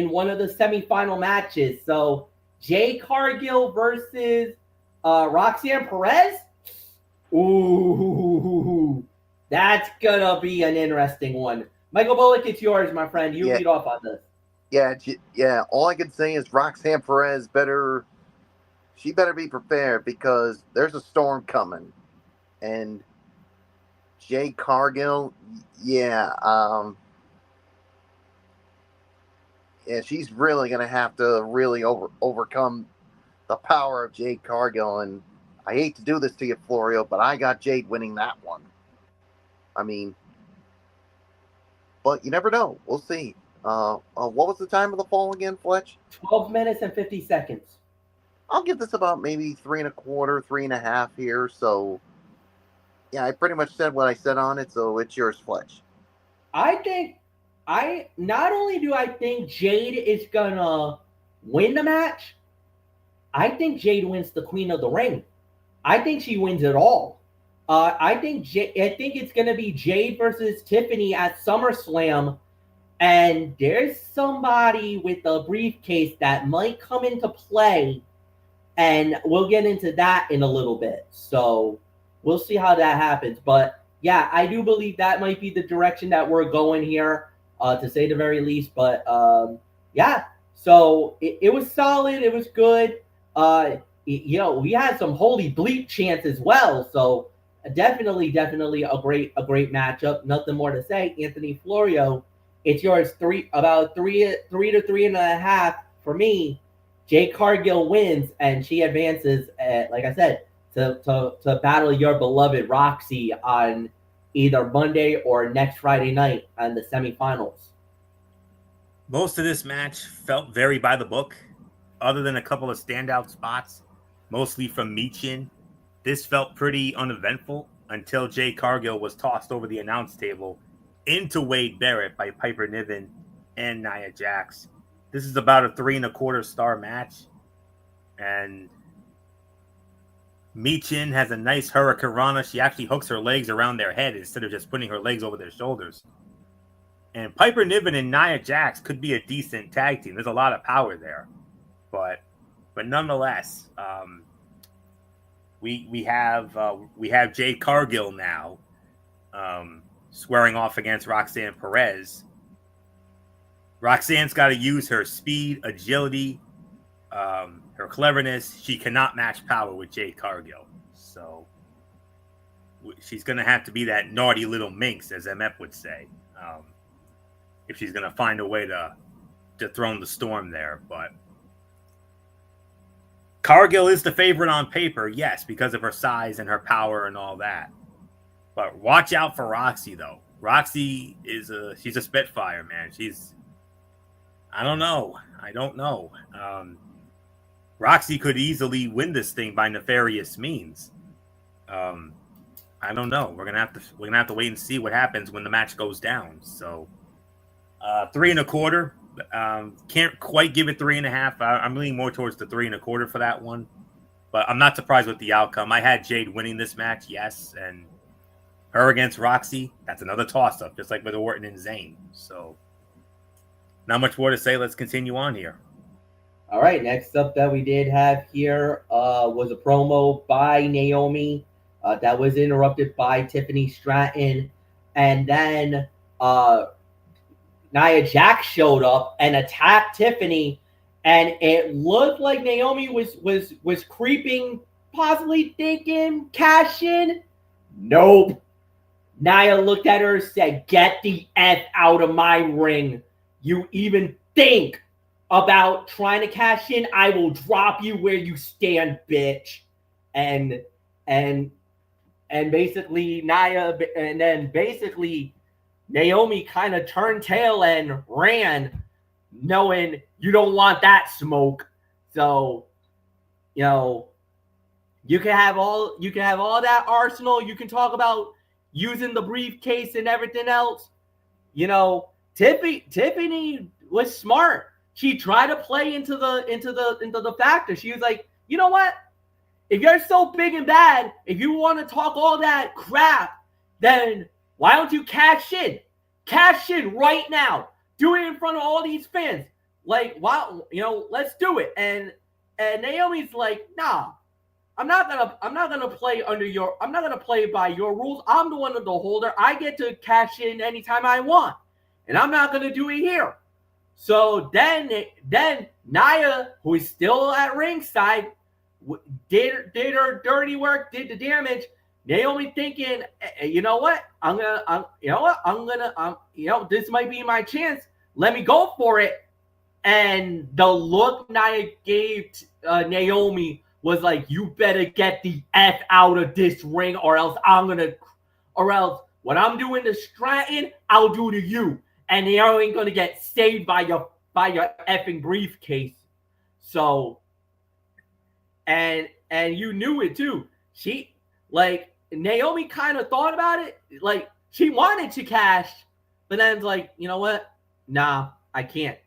one of the semifinal matches. So Jade Cargill versus Roxanne Perez. Ooh, that's going to be an interesting one. Michael Bullock, it's yours, my friend. You lead off on this. Yeah. All I can say is Roxanne Perez better be prepared, because there's a storm coming. And Jade Cargill, she's really going to have to really overcome the power of Jade Cargill. And I hate to do this to you, Florio, but I got Jade winning that one. I mean, but you never know. We'll see. What was the time of the fall again, Fletch? 12 minutes and 50 seconds. I'll give this about maybe 3.25, 3.5 here. So, yeah, I pretty much said what I said on it. So it's yours, Fletch. I not only do I think Jade is gonna win the match, I think Jade wins the Queen of the Ring. I think she wins it all. I think it's gonna be Jade versus Tiffany at SummerSlam, and there's somebody with a briefcase that might come into play, and we'll get into that in a little bit. So we'll see how that happens. But yeah, I do believe that might be the direction that we're going here, to say the very least. But yeah, so it was solid. It was good. We had some holy bleep chants as well. So definitely a great matchup. Nothing more to say. Anthony Florio, it's yours. Three to 3.5 for me. Jade Cargill wins, and she advances, like I said, to battle your beloved Roxy on either Monday or next Friday night on the semifinals. Most of this match felt very by the book, other than a couple of standout spots, mostly from Michin. This felt pretty uneventful until Jade Cargill was tossed over the announce table into Wade Barrett by Piper Niven and Nia Jax. This is about a 3.25 star match. And Michin has a nice Hurricane Rana. She actually hooks her legs around their head instead of just putting her legs over their shoulders. And Piper Niven and Nia Jax could be a decent tag team. There's a lot of power there. But nonetheless, we have Jade Cargill now, squaring off against Roxanne Perez. Roxanne's got to use her speed, agility, her cleverness. She cannot match power with Jade Cargill. So she's going to have to be that naughty little minx, as MF would say, if she's going to find a way to dethrone the Storm there. But Cargill is the favorite on paper, yes, because of her size and her power and all that. But watch out for Roxy, though. Roxy she's a Spitfire, man. I don't know. Roxy could easily win this thing by nefarious means. I don't know. We're gonna have to wait and see what happens when the match goes down. So 3.25. Can't quite give it 3.5. I'm leaning more towards the 3.25 for that one. But I'm not surprised with the outcome. I had Jade winning this match, yes, and her against Roxy, that's another toss-up, just like with Orton and Zayn. So not much more to say. Let's continue on here. All right, next up that we did have here was a promo by Naomi that was interrupted by Tiffany Stratton. And then Nia Jax showed up and attacked Tiffany. And it looked like Naomi was creeping, possibly thinking cash in. Nope. Nia looked at her and said, "Get the F out of my ring. You even think about trying to cash in, I will drop you where you stand, bitch." And basically Naomi kind of turned tail and ran, knowing you don't want that smoke. So, you can have all that arsenal. You can talk about using the briefcase and everything else. Tiffany was smart. She tried to play into the factor. She was like, you know what? If you're so big and bad, if you want to talk all that crap, then why don't you cash in? Cash in right now. Do it in front of all these fans. Like, wow, let's do it. And Naomi's like, nah, I'm not gonna play by your rules. I'm the one of the holder. I get to cash in anytime I want, and I'm not gonna do it here. So then Nia, who is still at ringside, did her dirty work, did the damage. Naomi thinking, you know what? This might be my chance. Let me go for it. And the look Nia gave Naomi was like, you better get the F out of this ring, or else what I'm doing to Stratton, I'll do to you. And they ain't gonna get saved by your effing briefcase. So and you knew it too. She like Naomi kind of thought about it, like she wanted to cash, but then it's like, you know what? Nah, I can't.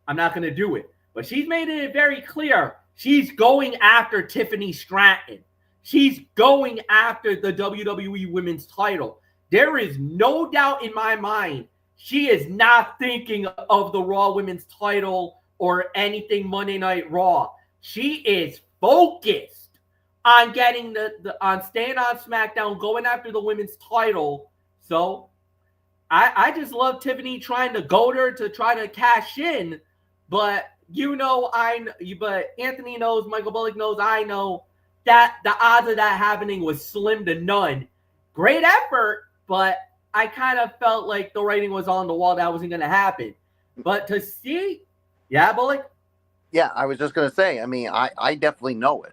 I'm not gonna do it. But she's made it very clear she's going after Tiffany Stratton. She's going after the WWE Women's title. There is no doubt in my mind she is not thinking of the Raw Women's title or anything Monday Night Raw. She is focused on getting on staying on SmackDown, going after the women's title. So I just love Tiffany trying to goad her to try to cash in, but but Anthony knows, Michael Bullock knows, I know that the odds of that happening was slim to none. Great effort, but I kind of felt like the writing was on the wall that wasn't going to happen. But to see, yeah, Bullock? Yeah, I was just going to say, I mean, I definitely know it.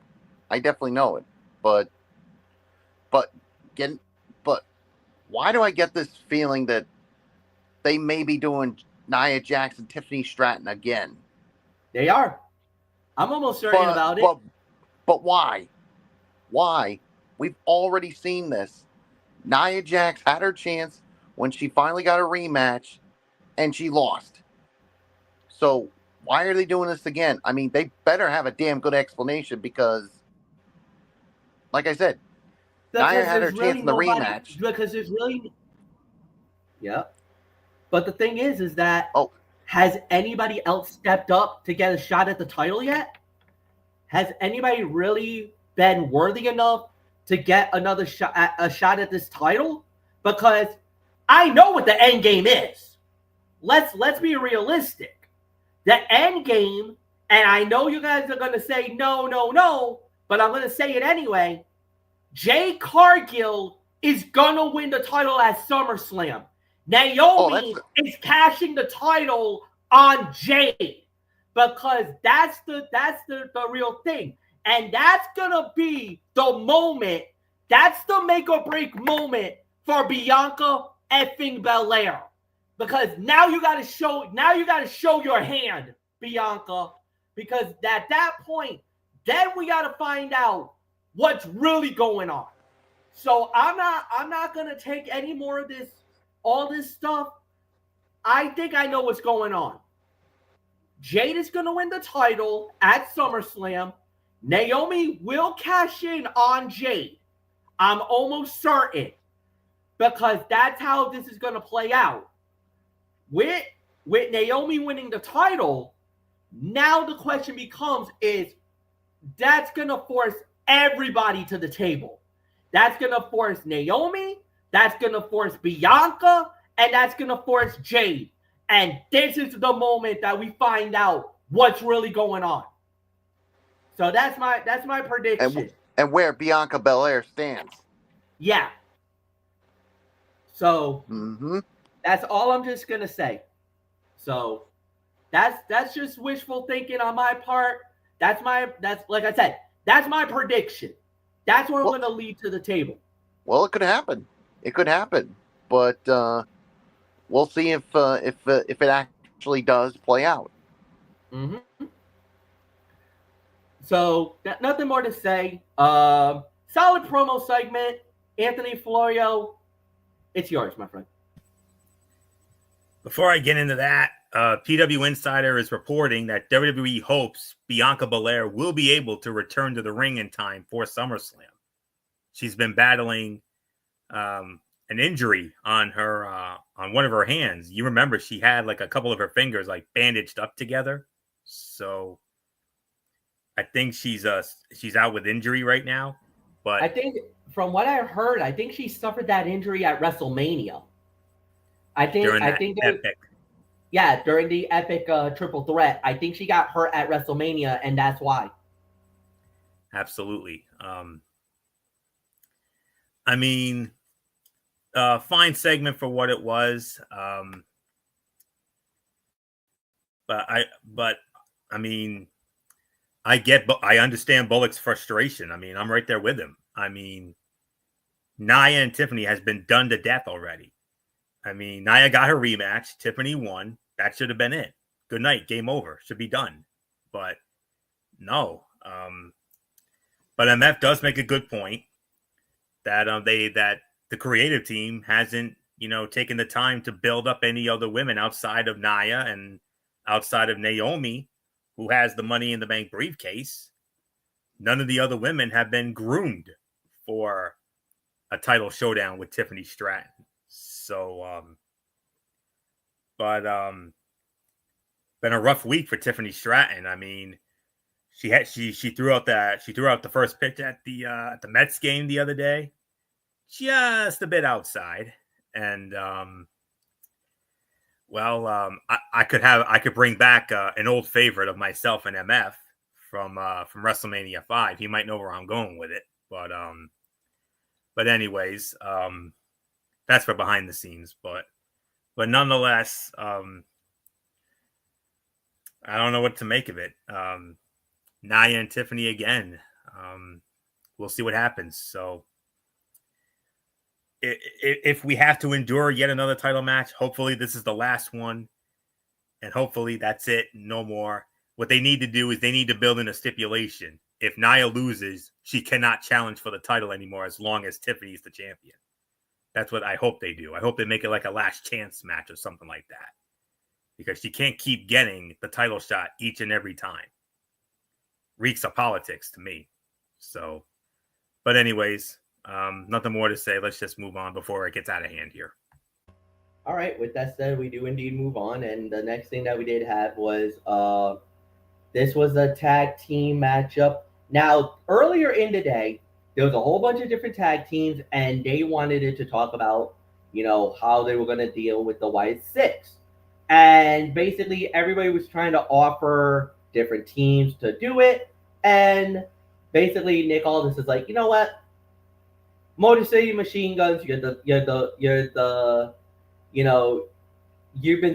I definitely know it. But why do I get this feeling that they may be doing Nia Jax and Tiffany Stratton again? They are. I'm almost certain about it. But why? Why? We've already seen this. Nia Jax had her chance when she finally got a rematch, and she lost. So why are they doing this again? I mean, they better have a damn good explanation because, like I said, Nia had her chance in the rematch. Because there's really... Yeah. But the thing is that has anybody else stepped up to get a shot at the title yet? Has anybody really been worthy enough to get another shot at this title? Because I know what the end game is. Let's be realistic. The end game, and I know you guys are going to say no, but I'm going to say it anyway. Jade Cargill is going to win the title at SummerSlam. Naomi is cashing the title on Jade because that's the real thing. And that's going to be the moment, that's the make or break moment for Bianca effing Belair. Because now you got to show your hand, Bianca, because at that point, then we got to find out what's really going on. So I'm not going to take any more of this, all this stuff. I think I know what's going on. Jade is going to win the title at SummerSlam. Naomi will cash in on Jade. I'm almost certain. Because that's how this is going to play out. With Naomi winning the title, now the question becomes is that's going to force everybody to the table. That's going to force Naomi, that's going to force Bianca, and that's going to force Jade. And this is the moment that we find out what's really going on. So that's my prediction. And where Bianca Belair stands. Yeah. So that's all I'm just gonna say. So that's just wishful thinking on my part. That's like I said, that's my prediction. That's what I'm gonna lead to the table. Well, it could happen. It could happen, but we'll see if it actually does play out. Mm-hmm. So nothing more to say. Solid promo segment. Anthony Florio, it's yours, my friend. Before I get into that, PW Insider is reporting that WWE hopes Bianca Belair will be able to return to the ring in time for SummerSlam. She's been battling an injury on her on one of her hands. You remember she had like a couple of her fingers like bandaged up together. So I think she's out with injury right now. But I think from what I heard, I think she suffered that injury at WrestleMania. During the epic triple threat. I think she got hurt at WrestleMania, and that's why. Absolutely. I mean, fine segment for what it was. But I mean, I understand Bullock's frustration. I mean, I'm right there with him. I mean, Nia and Tiffany has been done to death already. I mean, Nia got her rematch. Tiffany won. That should have been it. Good night. Game over. Should be done. But no. But MF does make a good point that that the creative team hasn't taken the time to build up any other women outside of Nia and outside of Naomi, who has the Money in the Bank briefcase. None of the other women have been groomed for a title showdown with Tiffany Stratton. So, been a rough week for Tiffany Stratton. I mean, she threw out the first pitch at the Mets game the other day, just a bit outside, and I could bring back an old favorite of myself and MF from WrestleMania 5. He might know where I'm going with it, but anyways, that's for behind the scenes. But nonetheless, I don't know what to make of it. Nia and Tiffany again. We'll see what happens. So if we have to endure yet another title match, hopefully this is the last one. And hopefully that's it. No more. What they need to do is they need to build in a stipulation. If Nia loses, she cannot challenge for the title anymore as long as Tiffany's the champion. That's what I hope they do. I hope they make it like a last chance match or something like that. Because she can't keep getting the title shot each and every time. Reeks of politics to me. So, but anyways, nothing more to say. Let's just move on before it gets out of hand here. All right. With that said, we do indeed move on, and the next thing that we did have was this was a tag team matchup. Now, earlier in the day, there was a whole bunch of different tag teams, and they wanted it to talk about, how they were going to deal with the White Six. And basically, everybody was trying to offer different teams to do it. And basically, Nick Aldis is like, you know what? Motor City Machine Guns, you've been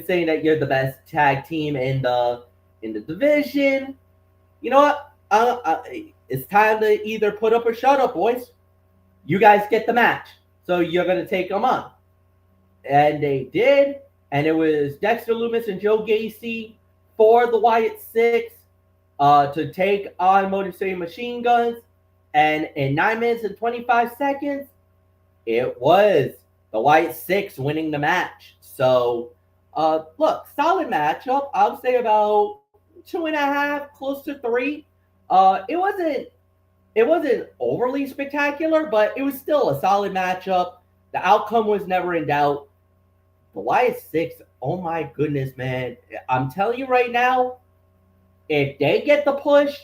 saying that you're the best tag team in the division. You know what? It's time to either put up or shut up, boys. You guys get the match. So you're going to take them on. And they did. And it was Dexter Lumis and Joe Gacy for the Wyatt Six to take on Motor City Machine Guns. And in 9 minutes and 25 seconds, it was the Wyatt Six winning the match. So, look, solid matchup. I would say about 2.5, close to 3. It wasn't overly spectacular, but it was still a solid matchup. The outcome was never in doubt. The Wyatt Six, oh my goodness, man. I'm telling you right now, if they get the push,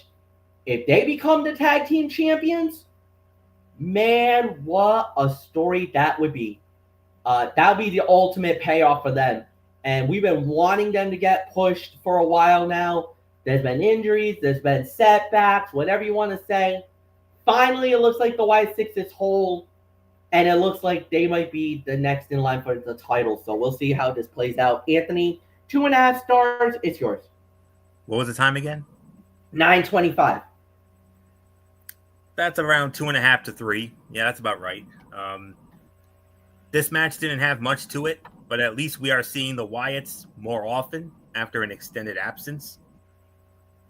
if they become the tag team champions, man, what a story that would be. That would be the ultimate payoff for them. And we've been wanting them to get pushed for a while now. There's been injuries, there's been setbacks, whatever you want to say. Finally, it looks like the Wyatt Six is whole. And it looks like they might be the next in line for the title. So we'll see how this plays out. Anthony, 2.5 stars. It's yours. What was the time again? 9:25. That's around 2.5 to 3. Yeah, that's about right. This match didn't have much to it, but at least we are seeing the Wyatts more often after an extended absence.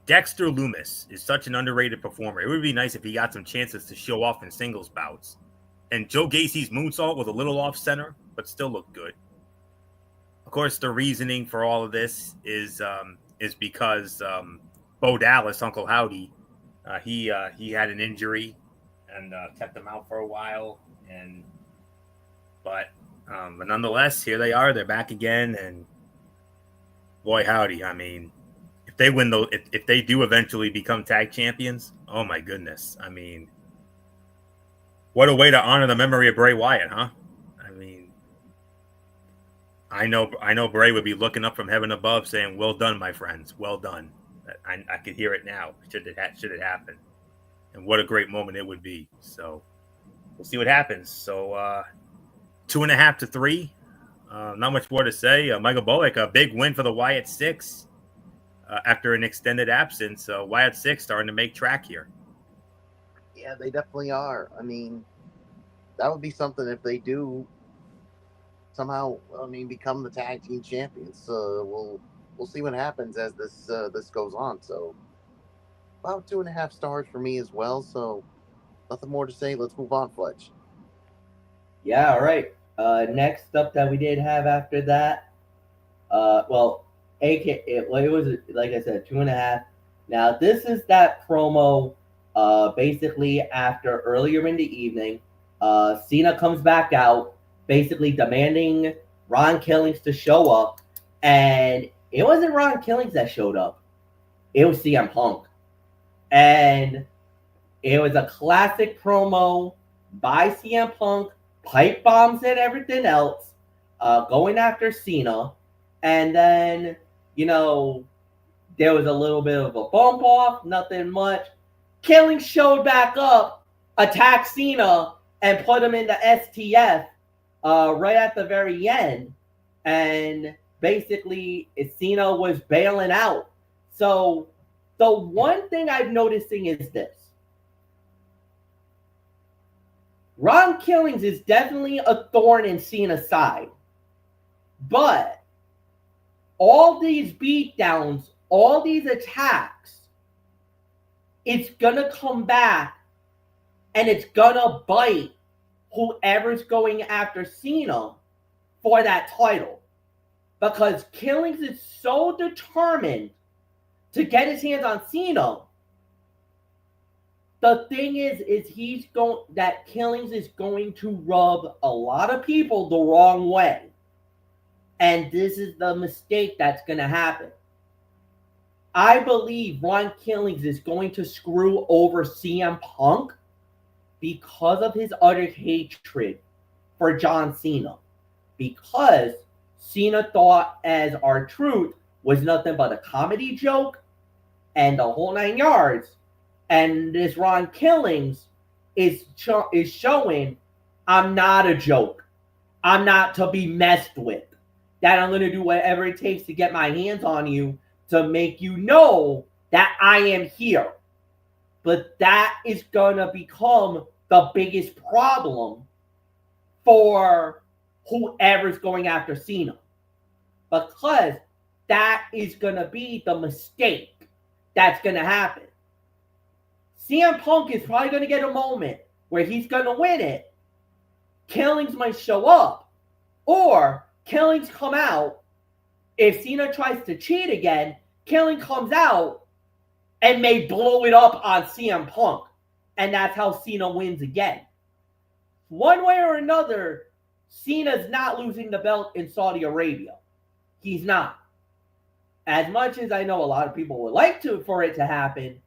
Dexter Lumis is such an underrated performer. It would be nice if he got some chances to show off in singles bouts. And Joe Gacy's moonsault was a little off center, but still looked good. Of course, the reasoning for all of this is because Bo Dallas, Uncle Howdy, he had an injury and kept him out for a while. But nonetheless, here they are. They're back again, and boy, howdy! I mean, if they win if they do eventually become tag champions, oh my goodness! I mean, what a way to honor the memory of Bray Wyatt, huh? I mean, I know Bray would be looking up from heaven above saying, "Well done, my friends. Well done." I could hear it now. Should it happen? And what a great moment it would be. So we'll see what happens. So 2.5 to 3. Not much more to say. Michael Bullock, a big win for the Wyatt Six after an extended absence. Wyatt Six starting to make track here. Yeah, they definitely are. I mean, that would be something if they do somehow, become the tag team champions. We'll see what happens as this goes on. So about 2.5 stars for me as well. So Nothing more to say. Let's move on, Fletch. Yeah, all right. Next up that we did have after that, well, it was like I said, 2.5. Now this is that promo. Basically after earlier in the evening, Cena comes back out, basically demanding Ron Killings to show up, and it wasn't Ron Killings that showed up. It was CM Punk, and it was a classic promo by CM Punk, pipe bombs and everything else, going after Cena. And then, you know, there was a little bit of a bump off, nothing much. Killing showed back up, attacked Cena, and put him in the STF right at the very end. And basically, Cena was bailing out. So the one thing I'm noticing is this. Ron Killings is definitely a thorn in Cena's side. But all these beatdowns, all these attacks, it's going to come back and it's going to bite whoever's going after Cena for that title. Because Killings is so determined to get his hands on Cena. The thing is that Killings is going to rub a lot of people the wrong way. And this is the mistake that's going to happen. I believe Ron Killings is going to screw over CM Punk because of his utter hatred for John Cena. Because Cena thought as R-Truth was nothing but a comedy joke and the whole 9 yards. And this Ron Killings is showing I'm not a joke. I'm not to be messed with. That I'm going to do whatever it takes to get my hands on you to make you know that I am here. But that is going to become the biggest problem for whoever's going after Cena. Because that is going to be the mistake that's going to happen. CM Punk is probably going to get a moment where he's going to win it. Killings might show up. Or Killings come out. If Cena tries to cheat again, Killing comes out and may blow it up on CM Punk. And that's how Cena wins again. One way or another, Cena's not losing the belt in Saudi Arabia. He's not. As much as I know a lot of people would like for it to happen,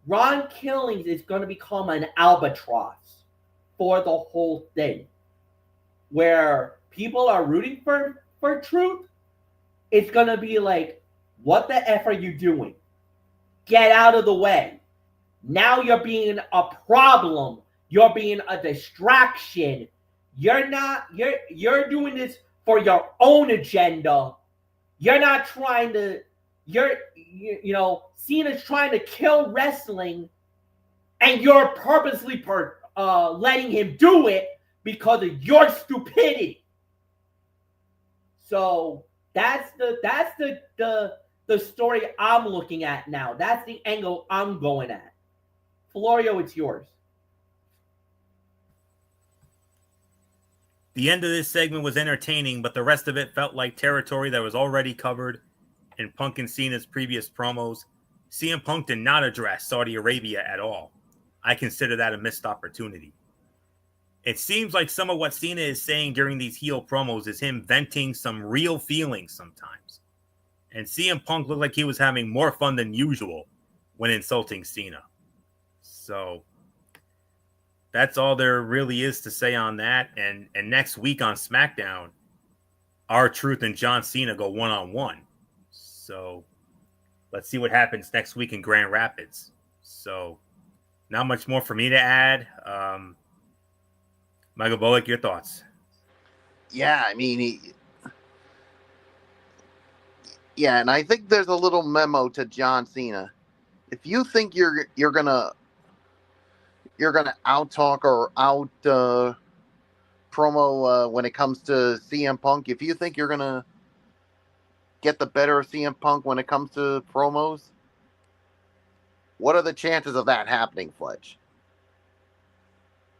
Ron Killings is going to become an albatross for the whole thing. Where people are rooting for Truth, it's going to be like, what the F are you doing? Get out of the way. Now you're being a problem. You're being a distraction. You're doing this for your own agenda. You're not trying to, Cena's trying to kill wrestling and you're purposely letting him do it because of your stupidity. So that's the story I'm looking at now. That's the angle I'm going at. Florio, it's yours. The end of this segment was entertaining, but the rest of it felt like territory that was already covered in Punk and Cena's previous promos. CM Punk did not address Saudi Arabia at all. I consider that a missed opportunity. It seems like some of what Cena is saying during these heel promos is him venting some real feelings sometimes. And CM Punk looked like he was having more fun than usual when insulting Cena. So that's all there really is to say on that. And next week on Smackdown, R-Truth and John Cena go one-on-one. So let's see what happens next week in Grand Rapids. So not much more for me to add. Michael Bullock, your thoughts? Yeah, I mean, and I think there's a little memo to John Cena. If you think you're gonna out talk or out promo when it comes to CM Punk, if you think you're gonna get the better of CM Punk when it comes to promos, what are the chances of that happening, Fletch?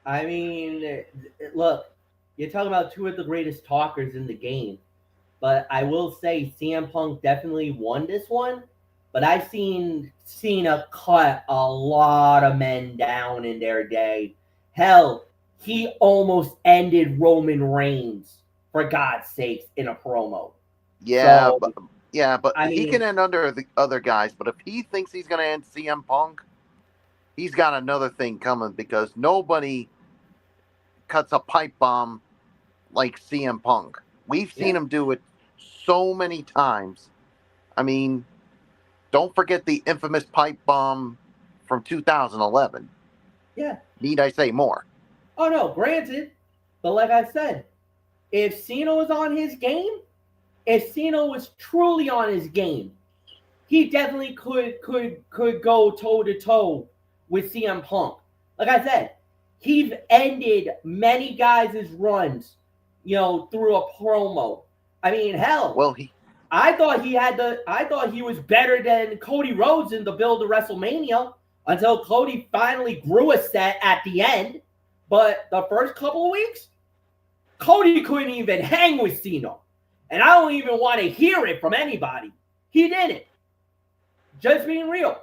I mean, look, you're talking about two of the greatest talkers in the game, but I will say CM Punk definitely won this one. But I've seen Cena cut a lot of men down in their day. Hell, he almost ended Roman Reigns, for God's sakes, in a promo. Yeah, So, but I he mean, can end under the other guys. But if he thinks he's going to end CM Punk, he's got another thing coming because nobody cuts a pipe bomb like CM Punk. We've seen yeah, him do it so many times. I mean, don't forget the infamous pipe bomb from 2011. yeah. Need I say more? Oh, no, granted. But like I said, if Cena was on his game, if Cena was truly on his game, he definitely could go toe to toe with CM Punk. Like I said, he's ended many guys' runs, through a promo. I mean, hell, Well, I thought he was better than Cody Rhodes in the build to WrestleMania until Cody finally grew a set at the end. But the first couple of weeks, Cody couldn't even hang with Cena. And I don't even want to hear it from anybody. He didn't. Just being real.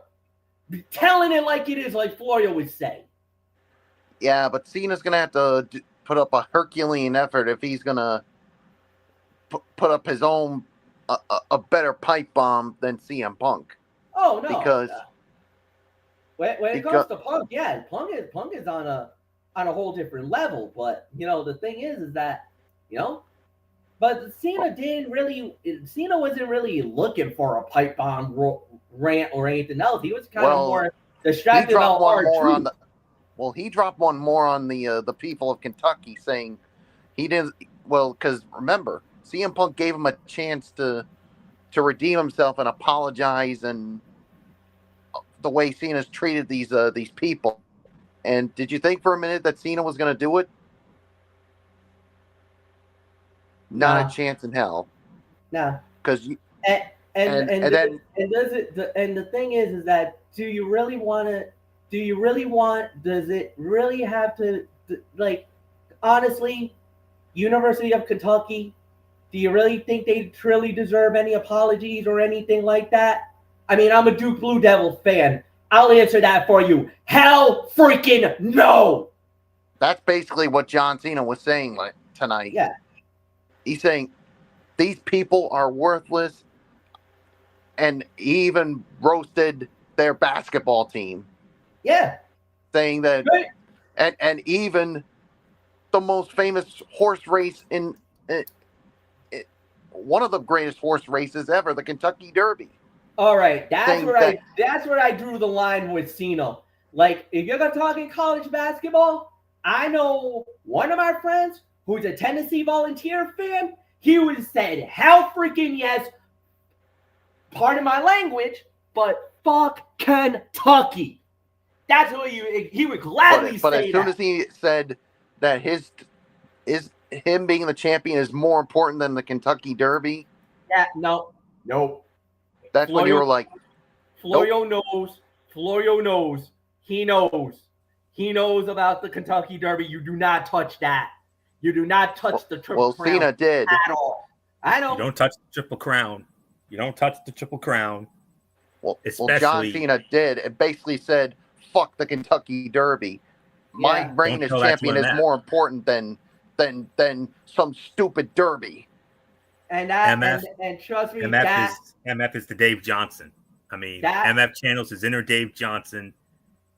Telling it like it is, like Florio would say. yeah, but Cena's going to have to put up a Herculean effort if he's going to put up his own a better pipe bomb than CM Punk. Oh no! Because when it comes to Punk, yeah, Punk is on a whole different level. But the thing is that but Cena wasn't really looking for a pipe bomb rant or anything else. He was kind of more distracted about R-Truth. He dropped one more on the people of Kentucky, saying he didn't. Well, because remember, CM Punk gave him a chance to redeem himself and apologize, and the way Cena's treated these people. And did you think for a minute that Cena was going to do it? Not a chance in hell. No. Because and the thing is that do you really want? Does it really have to, like, honestly, University of Kentucky, do you really think they truly deserve any apologies or anything like that? I mean, I'm a Duke Blue Devil fan. I'll answer that for you. Hell freaking no! That's basically what John Cena was saying tonight. Yeah. He's saying these people are worthless, and he even roasted their basketball team. Yeah. Saying that, and even the most famous horse race in one of the greatest horse races ever, the Kentucky Derby. All right, that's where I drew the line with Cena. Like, if you're talking college basketball, I know one of my friends who's a Tennessee Volunteer fan. He would said, "Hell freaking yes." Pardon my language, but fuck Kentucky. That's what he would gladly say. But as soon as he said that him being the champion is more important than the Kentucky Derby. Yeah, no. That's Florio, when you were like, Florio knows. Florio knows. He knows. He knows about the Kentucky Derby. You do not touch that. You do not touch the Triple Crown. Cena did at all. I know. You don't touch the Triple Crown. Well, John Cena did. It basically said, "Fuck the Kentucky Derby. My reign as champion is more important than some stupid derby." And trust me, MF is the Dave Johnson. I mean, MF channels his inner Dave Johnson.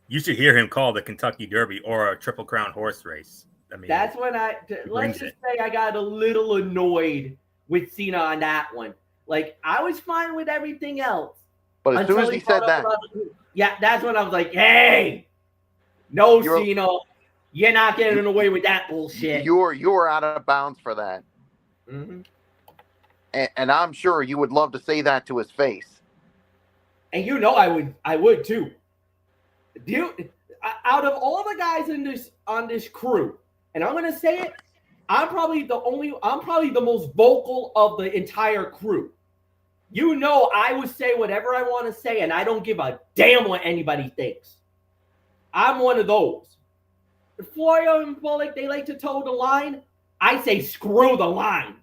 You should hear him call the Kentucky Derby or a Triple Crown horse race. I mean, that's when let's just say I got a little annoyed with Cena on that one. Like, I was fine with everything else. But as soon as he said that, that's when I was like, "Hey, no, Cena, you're not getting away with that bullshit." You were out of bounds for that. Mm-hmm. And I'm sure you would love to say that to his face. And I would too. Out of all the guys on this crew, and I'm gonna say it, I'm probably the most vocal of the entire crew. I would say whatever I want to say, and I don't give a damn what anybody thinks. I'm one of those. Florio and Bullock, they like to toe the line. I say screw the line.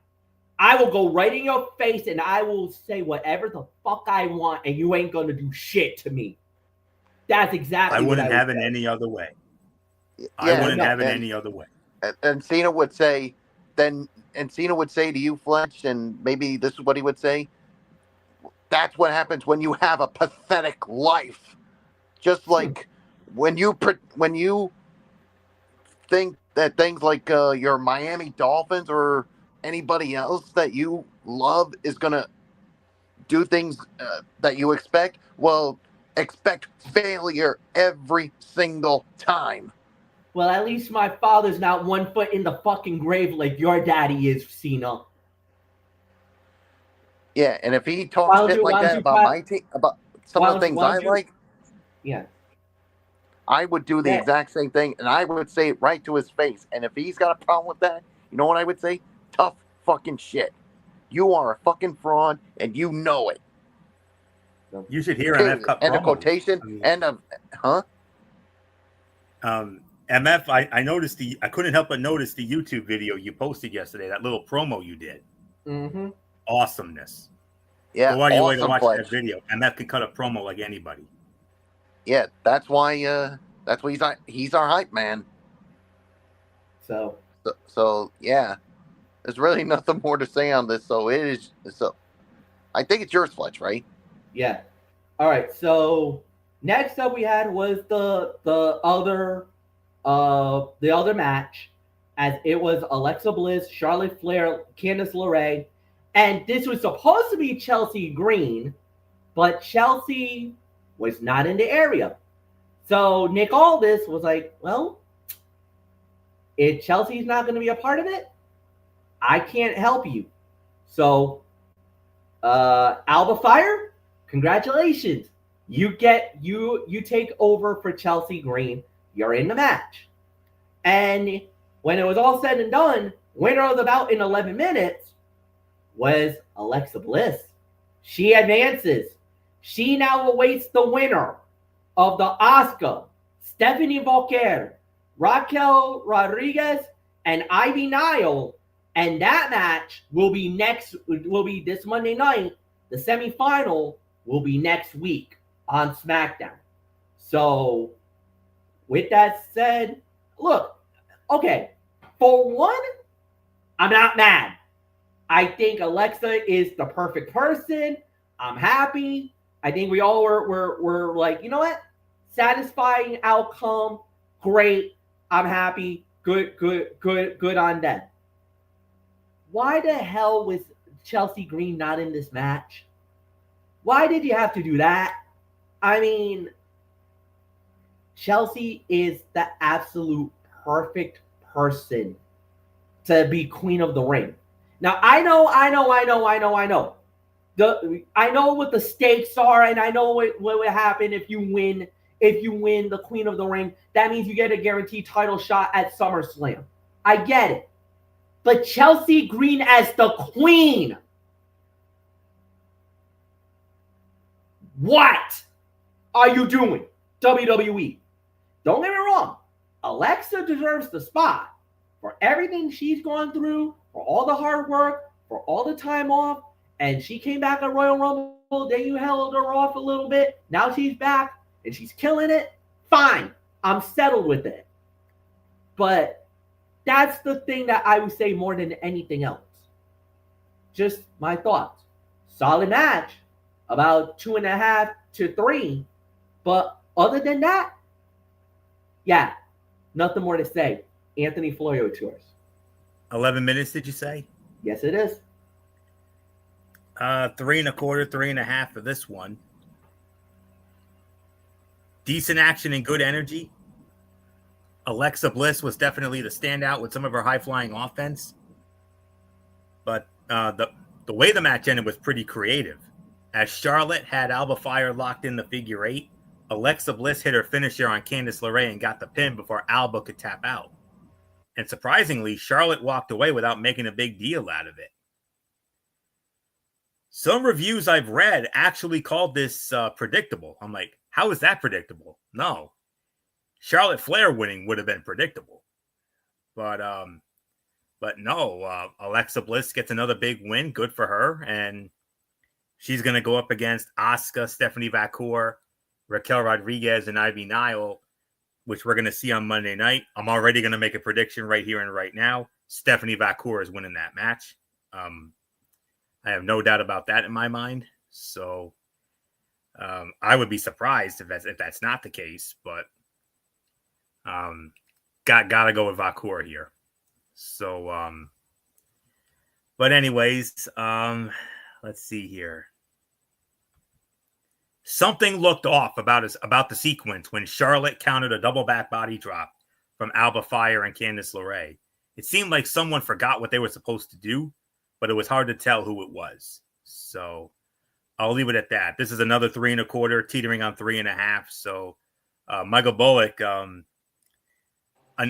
I will go right in your face and I will say whatever the fuck I want, and you ain't gonna do shit to me. That's exactly what I wouldn't would have it say. any other way. I Yeah, wouldn't have it and any other way. and Cena would say, and Cena would say to you, Fletch, and maybe this is what he would say. That's what happens when you have a pathetic life. Just like when you think that things like your Miami Dolphins or anybody else that you love is gonna do things that you expect. Well, expect failure every single time. Well, at least my father's not 1 foot in the fucking grave like your daddy is, Cena. Yeah, and if he Why talks don't shit you? like Why don't that you? about my team, about some Why of the don't you? things Why I don't you? like, Yeah. I would do the Yeah. exact same thing, and I would say it right to his face. And if he's got a problem with that, you know what I would say? Tough fucking shit. You are a fucking fraud, and you know it. You should hear MF Period. cut End of promos. quotation. I mean, End of, huh? MF, I noticed I couldn't help but notice the YouTube video you posted yesterday, that little promo you did. Mm-hmm. Awesomeness. Yeah, Go out of your way to awesome, watch Fletch. that video. MF can cut a promo like anybody. Yeah, that's why he's our hype man. So So yeah, there's really nothing more to say on this. So it is. So I think it's yours, Fletch, right? yeah. All right. So next up we had was the other match, as it was Alexa Bliss, Charlotte Flair, Candice LeRae, and this was supposed to be Chelsea Green, but Chelsea was not in the area. So Nick Aldis was like, well, if Chelsea's not going to be a part of it, I can't help you. So Alba Fire, congratulations. You take over for Chelsea Green. You're in the match. And when it was all said and done, winner of the bout in 11 minutes was Alexa Bliss. She advances. She now awaits the winner of the Oscar, Stephanie Volker, Raquel Rodriguez, and Ivy Nile. And that match will be this Monday night. The semifinal will be next week on Smackdown. So, with that said, look, okay, for one, I'm not mad. I think Alexa is the perfect person. I'm happy. I think we all were like, you know what? Satisfying outcome. Great. I'm happy. Good on them. Why the hell was Chelsea Green not in this match? Why did you have to do that? I mean, Chelsea is the absolute perfect person to be queen of the ring. Now, I know. I know what the stakes are, and I know what would happen if you win. If you win the Queen of the Ring, that means you get a guaranteed title shot at SummerSlam. I get it. But Chelsea Green as the Queen. What are you doing, WWE? Don't get me wrong. Alexa deserves the spot for everything she's gone through, for all the hard work, for all the time off. And she came back at Royal Rumble. Then you held her off a little bit. Now she's back and she's killing it. Fine. I'm settled with it. But that's the thing that I would say more than anything else. Just my thoughts. Solid match. About 2.5 to 3. But other than that, yeah, nothing more to say. Anthony Florio, it's yours. 11 minutes, did you say? Yes, it is. 3.25, 3.5 for this one. Decent action and good energy. Alexa Bliss was definitely the standout with some of her high-flying offense. But the way the match ended was pretty creative. As Charlotte had Alba Fire locked in the figure 8, Alexa Bliss hit her finisher on Candice LeRae and got the pin before Alba could tap out. And surprisingly, Charlotte walked away without making a big deal out of it. Some reviews I've read actually called this predictable. I'm like, how is that predictable? No. Charlotte Flair winning would have been predictable. But no, Alexa Bliss gets another big win. Good for her. And she's going to go up against Asuka, Stephanie Vacour, Raquel Rodriguez, and Ivy Nile, which we're going to see on Monday night. I'm already going to make a prediction right here and right now. Stephanie Vacour is winning that match. I have no doubt about that in my mind. So I would be surprised if that's not the case, but gotta go with Vacour here. So, but anyways, let's see here. Something looked off about the sequence when Charlotte countered a double back body drop from Alba Fire and Candice LeRae. It seemed like someone forgot what they were supposed to do, but it was hard to tell who it was. So I'll leave it at that. This is another 3 1/4, teetering on 3.5. So Michael Bullock, an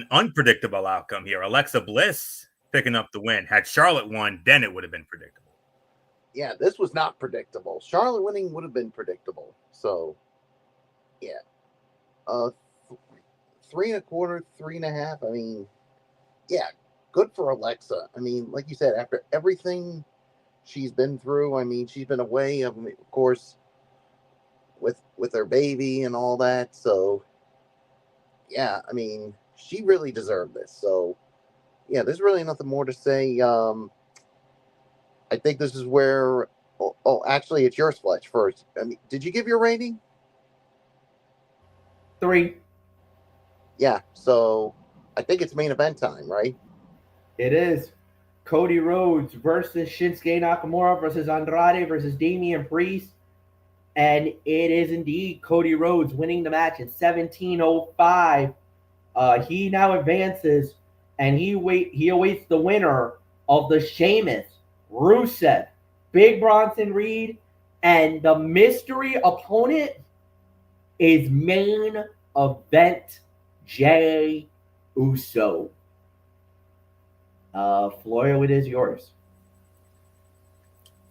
unpredictable outcome here. Alexa Bliss picking up the win. Had Charlotte won, then it would have been predictable. Yeah, this was not predictable. Charlotte winning would have been predictable. So, yeah. 3 1/4, 3.5. I mean, yeah, good for Alexa. I mean, like you said, after everything she's been through, I mean, she's been away, of course, with her baby and all that. So, yeah, I mean, she really deserved this. So, yeah, there's really nothing more to say. I think this is where. Oh, actually, it's yours, Fletch. First, I mean, did you give your rating? 3. Yeah. So, I think it's main event time, right? It is. Cody Rhodes versus Shinsuke Nakamura versus Andrade versus Damian Priest. And it is indeed Cody Rhodes winning the match in 17:05. He now advances, and he awaits the winner of the Sheamus, Rusev, Big Bronson Reed, and the mystery opponent is main event Jey Uso. Florio, it is yours.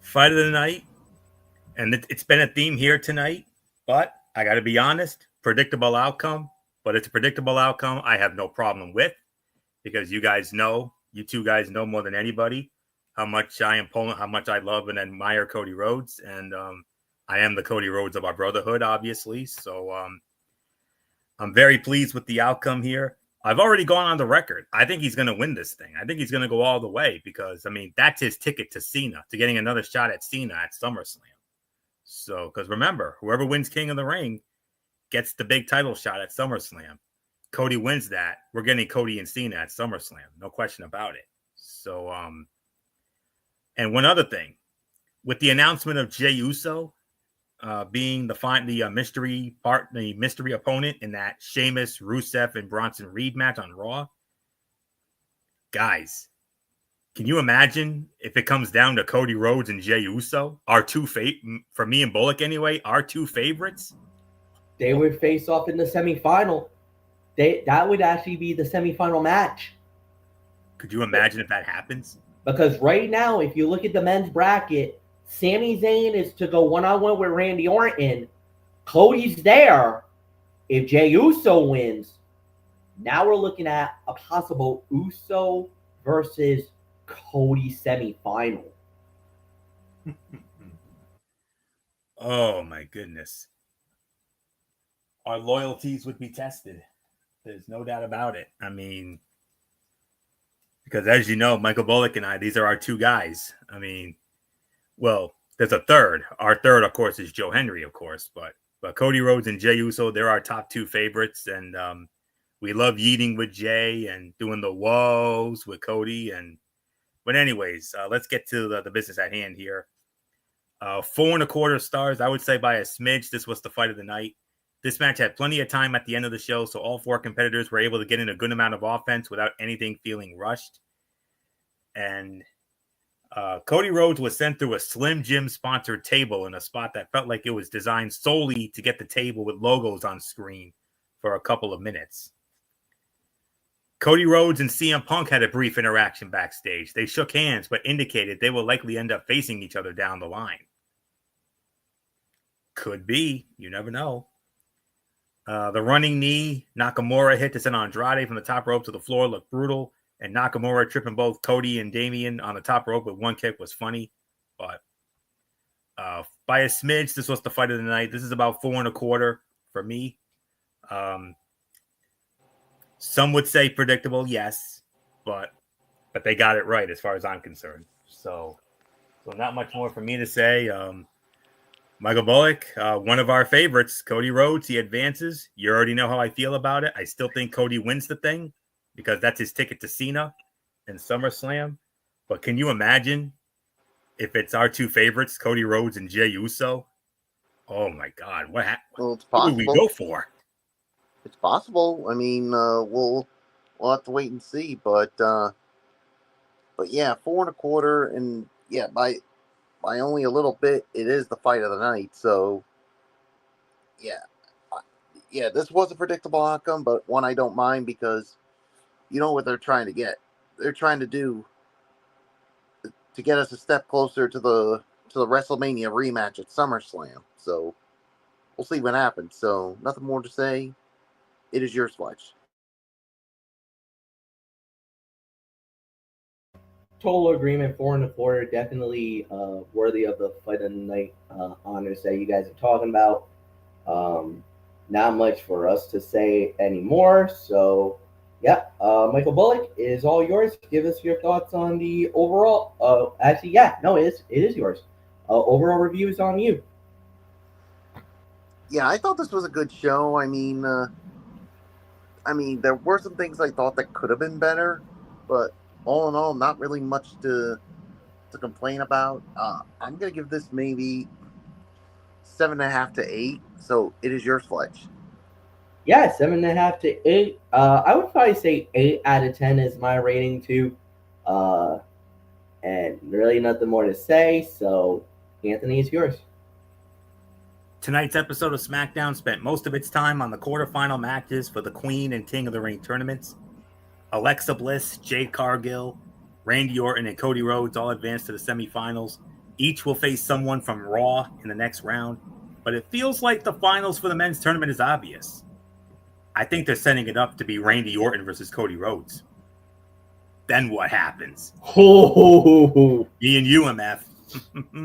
Fight of the night, and it's been a theme here tonight, but I got to be honest, predictable outcome, but it's a predictable outcome I have no problem with, because you two guys know more than anybody how much I am pulling, how much I love and admire Cody Rhodes, and I am the Cody Rhodes of our brotherhood, obviously, so I'm very pleased with the outcome here. I've already gone on the record. I think he's going to win this thing. I think he's going to go all the way because, I mean, that's his ticket to Cena, to getting another shot at Cena at SummerSlam. So, because remember, whoever wins King of the Ring gets the big title shot at SummerSlam. Cody wins that. We're getting Cody and Cena at SummerSlam. No question about it. So, and one other thing, with the announcement of Jey Uso being the mystery opponent in that Sheamus, Rusev, and Bronson Reed match on Raw. Guys, can you imagine if it comes down to Cody Rhodes and Jey Uso? For me and Bullock anyway, our two favorites. They would face off in the semifinal. That would actually be the semifinal match. Could you imagine if that happens? Because right now, if you look at the men's bracket, Sami Zayn is to go one-on-one with Randy Orton. Cody's there. If Jey Uso wins, now we're looking at a possible Uso versus Cody semifinal. Oh, my goodness. Our loyalties would be tested. There's no doubt about it. I mean, because as you know, Michael Bullock and I, these are our two guys. I mean, well, there's a third. Our third, of course, is Joe Henry, of course. But Cody Rhodes and Jey Uso, they're our top two favorites. And we love yeeting with Jay and doing the woes with Cody. But anyways, let's get to the business at hand here. 4 1/4 stars, I would say by a smidge. This was the fight of the night. This match had plenty of time at the end of the show, so all 4 competitors were able to get in a good amount of offense without anything feeling rushed. And Cody Rhodes was sent through a Slim Jim sponsored table in a spot that felt like it was designed solely to get the table with logos on screen for a couple of minutes. Cody Rhodes and CM Punk had a brief interaction backstage. They shook hands, but indicated they will likely end up facing each other down the line. Could be. You never know. The running knee Nakamura hit to send Andrade from the top rope to the floor looked brutal, and Nakamura tripping both Cody and Damian on the top rope with one kick was funny, but by a smidge, this was the fight of the night. This is about 4.25 for me. Some would say predictable, yes, but they got it right as far as I'm concerned. So not much more for me to say. Michael Bullock, one of our favorites, Cody Rhodes, he advances. You already know how I feel about it. I still think Cody wins the thing because that's his ticket to Cena and SummerSlam. But can you imagine if it's our two favorites, Cody Rhodes and Jey Uso? Oh my God, what Well, it's who do possible. we go for? It's possible. I mean, we'll have to wait and see. But yeah, 4.25, and yeah, by only a little bit, it is the fight of the night. So yeah, this was a predictable outcome, but one I don't mind because you know what they're trying to get. They're trying to do to get us a step closer to the WrestleMania rematch at SummerSlam. So we'll see what happens. So nothing more to say. It is yours, Fletch. Total agreement, 4.25, definitely worthy of the fight of the night honors that you guys are talking about. Not much for us to say anymore. So, yeah, Michael Bullock, it is all yours. Give us your thoughts on the overall. Actually, yeah, no, it is yours. Overall review is on you. Yeah, I thought this was a good show. I mean, there were some things I thought that could have been better, but all in all, not really much to complain about. I'm gonna give this maybe 7.5 to 8. So it is yours, Fletch. Yeah, 7.5 to 8. I would probably say 8 out of 10 is my rating too. And really nothing more to say. So, Anthony, it's yours. Tonight's episode of Smackdown spent most of its time on the quarterfinal matches for the Queen and King of the Ring tournaments. Alexa Bliss, Jade Cargill, Randy Orton, and Cody Rhodes all advanced to the semifinals. Each will face someone from Raw in the next round, but it feels like the finals for the men's tournament is obvious. I think they're setting it up to be Randy Orton versus Cody Rhodes. Then what happens? Oh, Me and you, MF.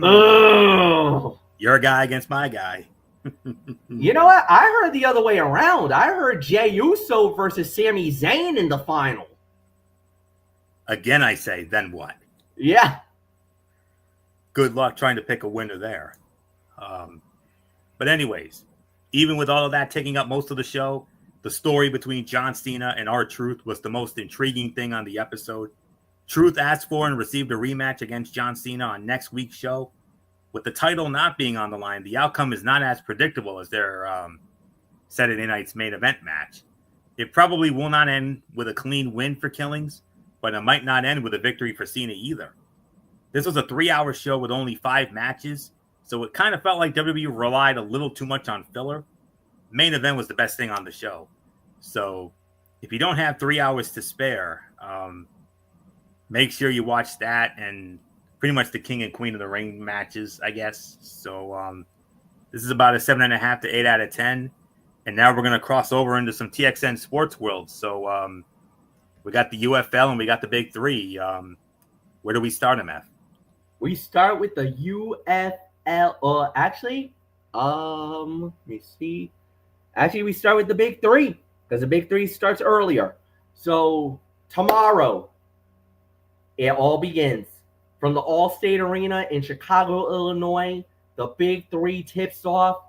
oh. Your guy against my guy. You know what? I heard the other way around. I heard Jey Uso versus Sami Zayn in the final. Again, I say, then what? Yeah. Good luck trying to pick a winner there. But anyways, even with all of that taking up most of the show, the story between John Cena and R-Truth was the most intriguing thing on the episode. Truth asked for and received a rematch against John Cena on next week's show. With the title not being on the line, the outcome is not as predictable as their Saturday night's main event match. It probably will not end with a clean win for Killings, but it might not end with a victory for Cena either. This was a 3-hour show with only 5 matches, so it kind of felt like WWE relied a little too much on filler. Main event was the best thing on the show. So if you don't have 3 hours to spare, make sure you watch that and pretty much the King and Queen of the Ring matches, I guess. So this is about a 7.5 to 8 out of 10. And now we're going to cross over into some TXN Sports World. So we got the UFL and we got the big three. Where do we start, MF? We start with the UFL. Let me see. Actually, we start with the big three because the big three starts earlier. So tomorrow, it all begins. From the Allstate Arena in Chicago, Illinois, the big three tips off,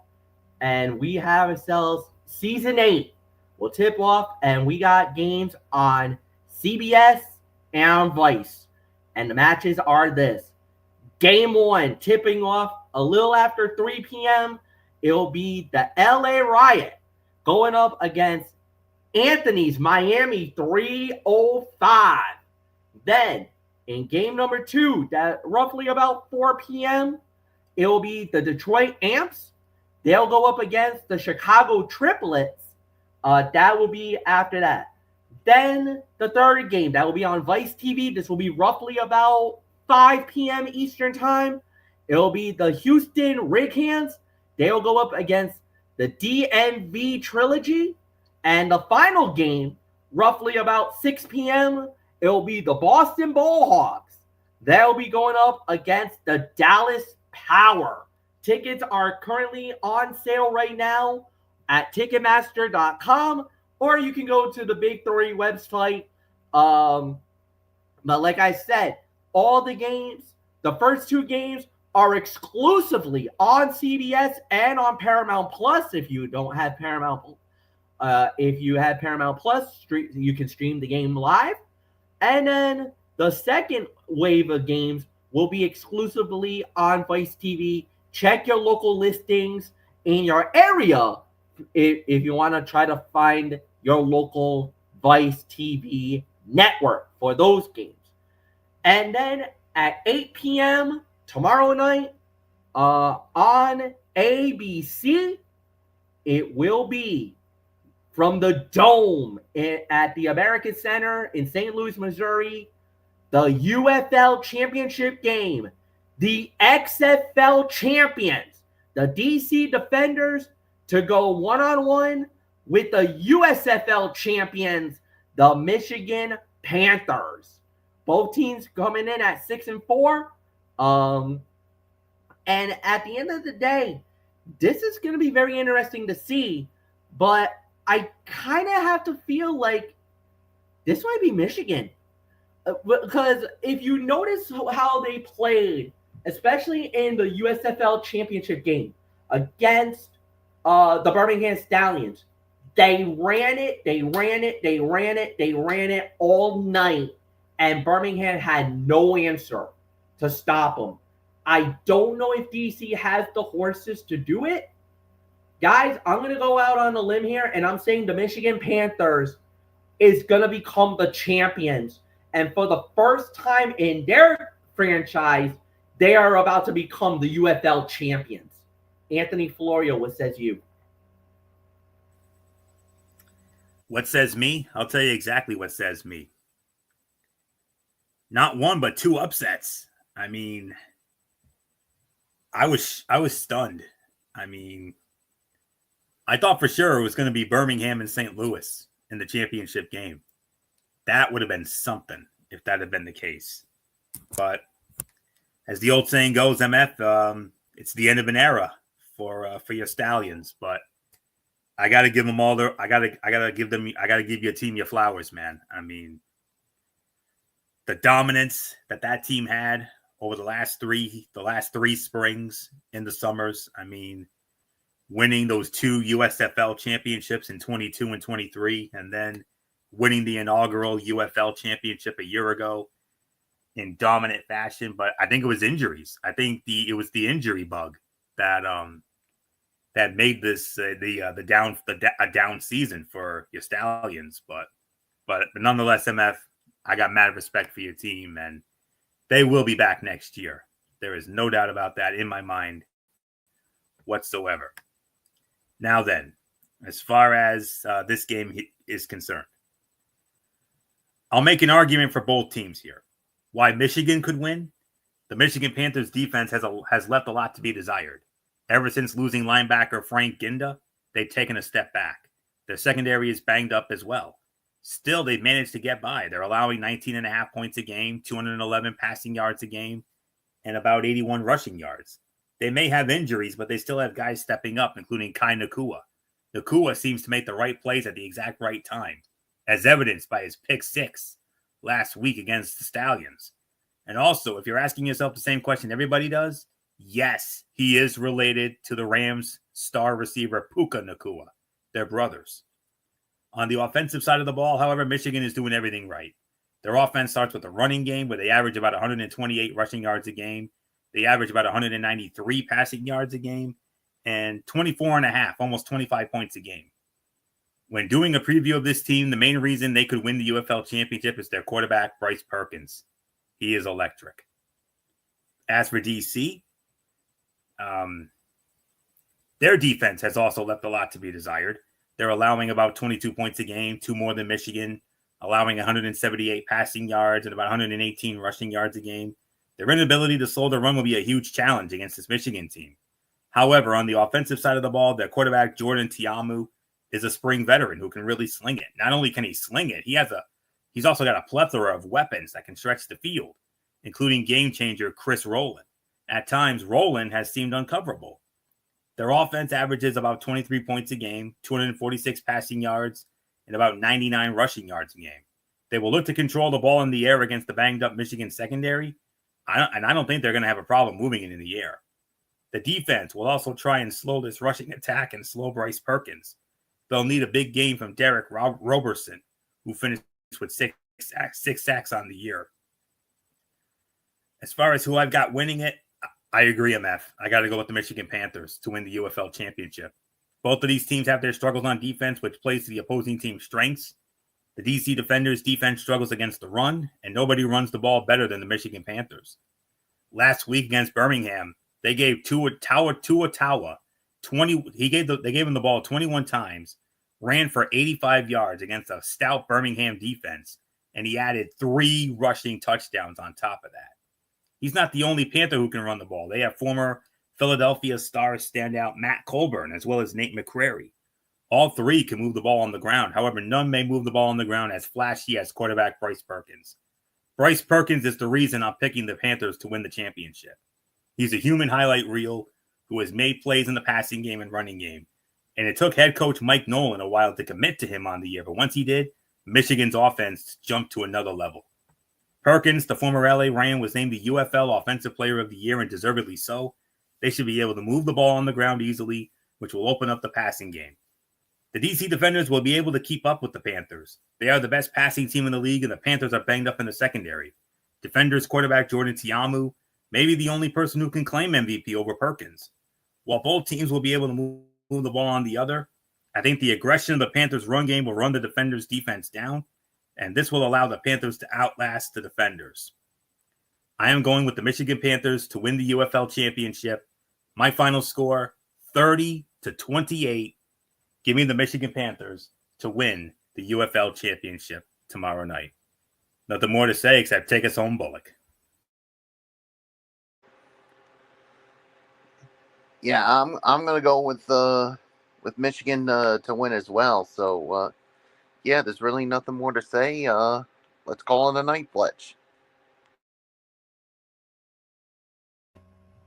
and we have ourselves Season 8 will tip off, and we got games on CBS and Vice. And the matches are this. Game 1, tipping off a little after 3 p.m., it'll be the LA Riot going up against Anthony's Miami 305. Then, in game number 2, that roughly about 4 p.m., it will be the Detroit Amps. They'll go up against the Chicago Triplets. That will be after that. Then the third game, that will be on Vice TV. This will be roughly about 5 p.m. Eastern Time. It will be the Houston Rig Hands. They'll go up against the DMV trilogy. And the final game, roughly about 6 p.m., it will be the Boston Bullhawks. They'll be going up against the Dallas Power. Tickets are currently on sale right now at Ticketmaster.com, or you can go to the Big Three website. But like I said, all the games, the first 2 games are exclusively on CBS and on Paramount Plus. If you don't have Paramount, if you have Paramount Plus, you can stream the game live. And then the second wave of games will be exclusively on Vice TV. Check your local listings in your area if you want to try to find your local Vice TV network for those games. And then at 8 p.m. tomorrow night on ABC, it will be from the Dome at the American Center in St. Louis, Missouri, the UFL Championship game. The XFL champions, the DC Defenders, to go one-on-one with the USFL champions, the Michigan Panthers. Both teams coming in at 6-4. And at the end of the day, this is going to be very interesting to see. But I kind of have to feel like this might be Michigan. Because if you notice how they played, especially in the USFL championship game against the Birmingham Stallions, they ran it all night, and Birmingham had no answer to stop them. I don't know if DC has the horses to do it. Guys, I'm going to go out on a limb here, and I'm saying the Michigan Panthers is going to become the champions. And for the first time in their franchise, they are about to become the UFL champions. Anthony Florio, what says you? What says me? I'll tell you exactly what says me. Not one, but 2 upsets. I mean, I was stunned. I mean, I thought for sure it was going to be Birmingham and St. Louis in the championship game. That would have been something if that had been the case. But as the old saying goes, MF, it's the end of an era for your Stallions. But I got to give them all I got to give your team your flowers, man. I mean, the dominance that team had over the last three springs in the summers. I mean, winning those 2 USFL championships in 22 and 23, and then winning the inaugural UFL championship a year ago in dominant fashion. But I think it was injuries. I think it was the injury bug that made this a down season for your Stallions. But nonetheless, MF, I got mad respect for your team, and they will be back next year. There is no doubt about that in my mind whatsoever. Now then, as far as this game is concerned, I'll make an argument for both teams here. Why Michigan could win? The Michigan Panthers defense has left a lot to be desired. Ever since losing linebacker Frank Ginda, they've taken a step back. Their secondary is banged up as well. Still, they've managed to get by. They're allowing 19.5 points a game, 211 passing yards a game, and about 81 rushing yards. They may have injuries, but they still have guys stepping up, including Kai Nakua. Nakua seems to make the right plays at the exact right time, as evidenced by his pick 6 last week against the Stallions. And also, if you're asking yourself the same question everybody does, yes, he is related to the Rams' star receiver Puka Nakua. They're brothers. On the offensive side of the ball, however, Michigan is doing everything right. Their offense starts with a running game where they average about 128 rushing yards a game. They average about 193 passing yards a game and 24.5, almost 25 points a game. When doing a preview of this team, the main reason they could win the UFL championship is their quarterback, Bryce Perkins. He is electric. As for DC, their defense has also left a lot to be desired. They're allowing about 22 points a game, 2 more than Michigan, allowing 178 passing yards and about 118 rushing yards a game. Their inability to slow the run will be a huge challenge against this Michigan team. However, on the offensive side of the ball, their quarterback, Jordan Tiamu, is a spring veteran who can really sling it. Not only can he sling it, he's also got a plethora of weapons that can stretch the field, including game changer Chris Rowland. At times, Rowland has seemed uncoverable. Their offense averages about 23 points a game, 246 passing yards, and about 99 rushing yards a game. They will look to control the ball in the air against the banged-up Michigan secondary, and I don't think they're going to have a problem moving it in the air. The defense will also try and slow this rushing attack and slow Bryce Perkins. They'll need a big game from Derek Roberson, who finished with six sacks on the year. As far as who I've got winning it, I agree, MF. I got to go with the Michigan Panthers to win the UFL championship. Both of these teams have their struggles on defense, which plays to the opposing team's strengths. The DC Defenders' defense struggles against the run, and nobody runs the ball better than the Michigan Panthers. Last week against Birmingham, they gave Tua Tawa 20. They gave him the ball 21 times, ran for 85 yards against a stout Birmingham defense, and he added 3 rushing touchdowns on top of that. He's not the only Panther who can run the ball. They have former Philadelphia Stars standout Matt Colburn, as well as Nate McCrary. All 3 can move the ball on the ground. However, none may move the ball on the ground as flashy as quarterback Bryce Perkins. Bryce Perkins is the reason I'm picking the Panthers to win the championship. He's a human highlight reel who has made plays in the passing game and running game. And it took head coach Mike Nolan a while to commit to him on the year. But once he did, Michigan's offense jumped to another level. Perkins, the former LA Ram, was named the UFL Offensive Player of the Year, and deservedly so. They should be able to move the ball on the ground easily, which will open up the passing game. The DC Defenders will be able to keep up with the Panthers. They are the best passing team in the league, and the Panthers are banged up in the secondary. Defenders quarterback Jordan Tiamu may be the only person who can claim MVP over Perkins. While both teams will be able to move the ball on the other, I think the aggression of the Panthers' run game will run the Defenders' defense down, and this will allow the Panthers to outlast the Defenders. I am going with the Michigan Panthers to win the UFL championship. My final score, 30-28. Give me the Michigan Panthers to win the UFL championship tomorrow night. Nothing more to say except take us home, Bullock. Yeah, I'm gonna go with Michigan to win as well. So yeah, there's really nothing more to say. Let's call it a night, Fletch.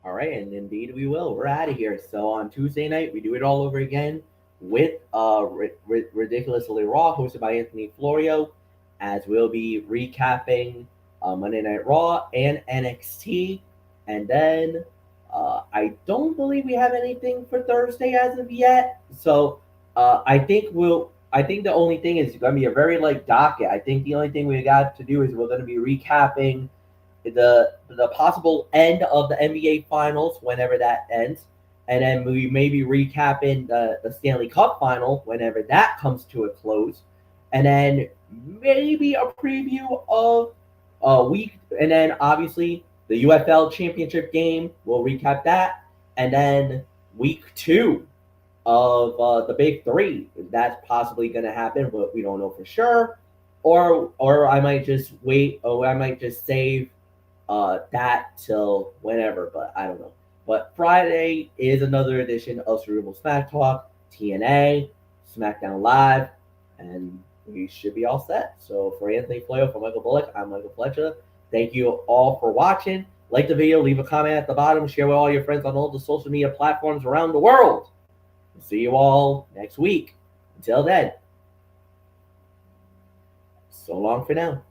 All right, and indeed we will. We're out of here. So on Tuesday night, we do it all over again with Ridiculously Raw, hosted by Anthony Florio, as we'll be recapping Monday Night Raw and NXT. And then I don't believe we have anything for Thursday as of yet. So I think the only thing is going to be a very light docket. I think the only thing we got to do is we're going to be recapping the possible end of the NBA Finals whenever that ends, and then we may be recapping the Stanley Cup Final whenever that comes to a close, and then maybe a preview of a week, and then obviously the UFL Championship game. We'll recap that, and then week 2 of the Big 3. That's possibly going to happen, but we don't know for sure. Or I might just wait, or I might just save that till whenever, but I don't know. But Friday is another edition of Cerebral Smack Talk, TNA, Smackdown Live, and we should be all set. So for Anthony Floyo, for Michael Bullock, I'm Michael Fletcher. Thank you all for watching. Like the video, leave a comment at the bottom, share with all your friends on all the social media platforms around the world. See you all next week. Until then, so long for now.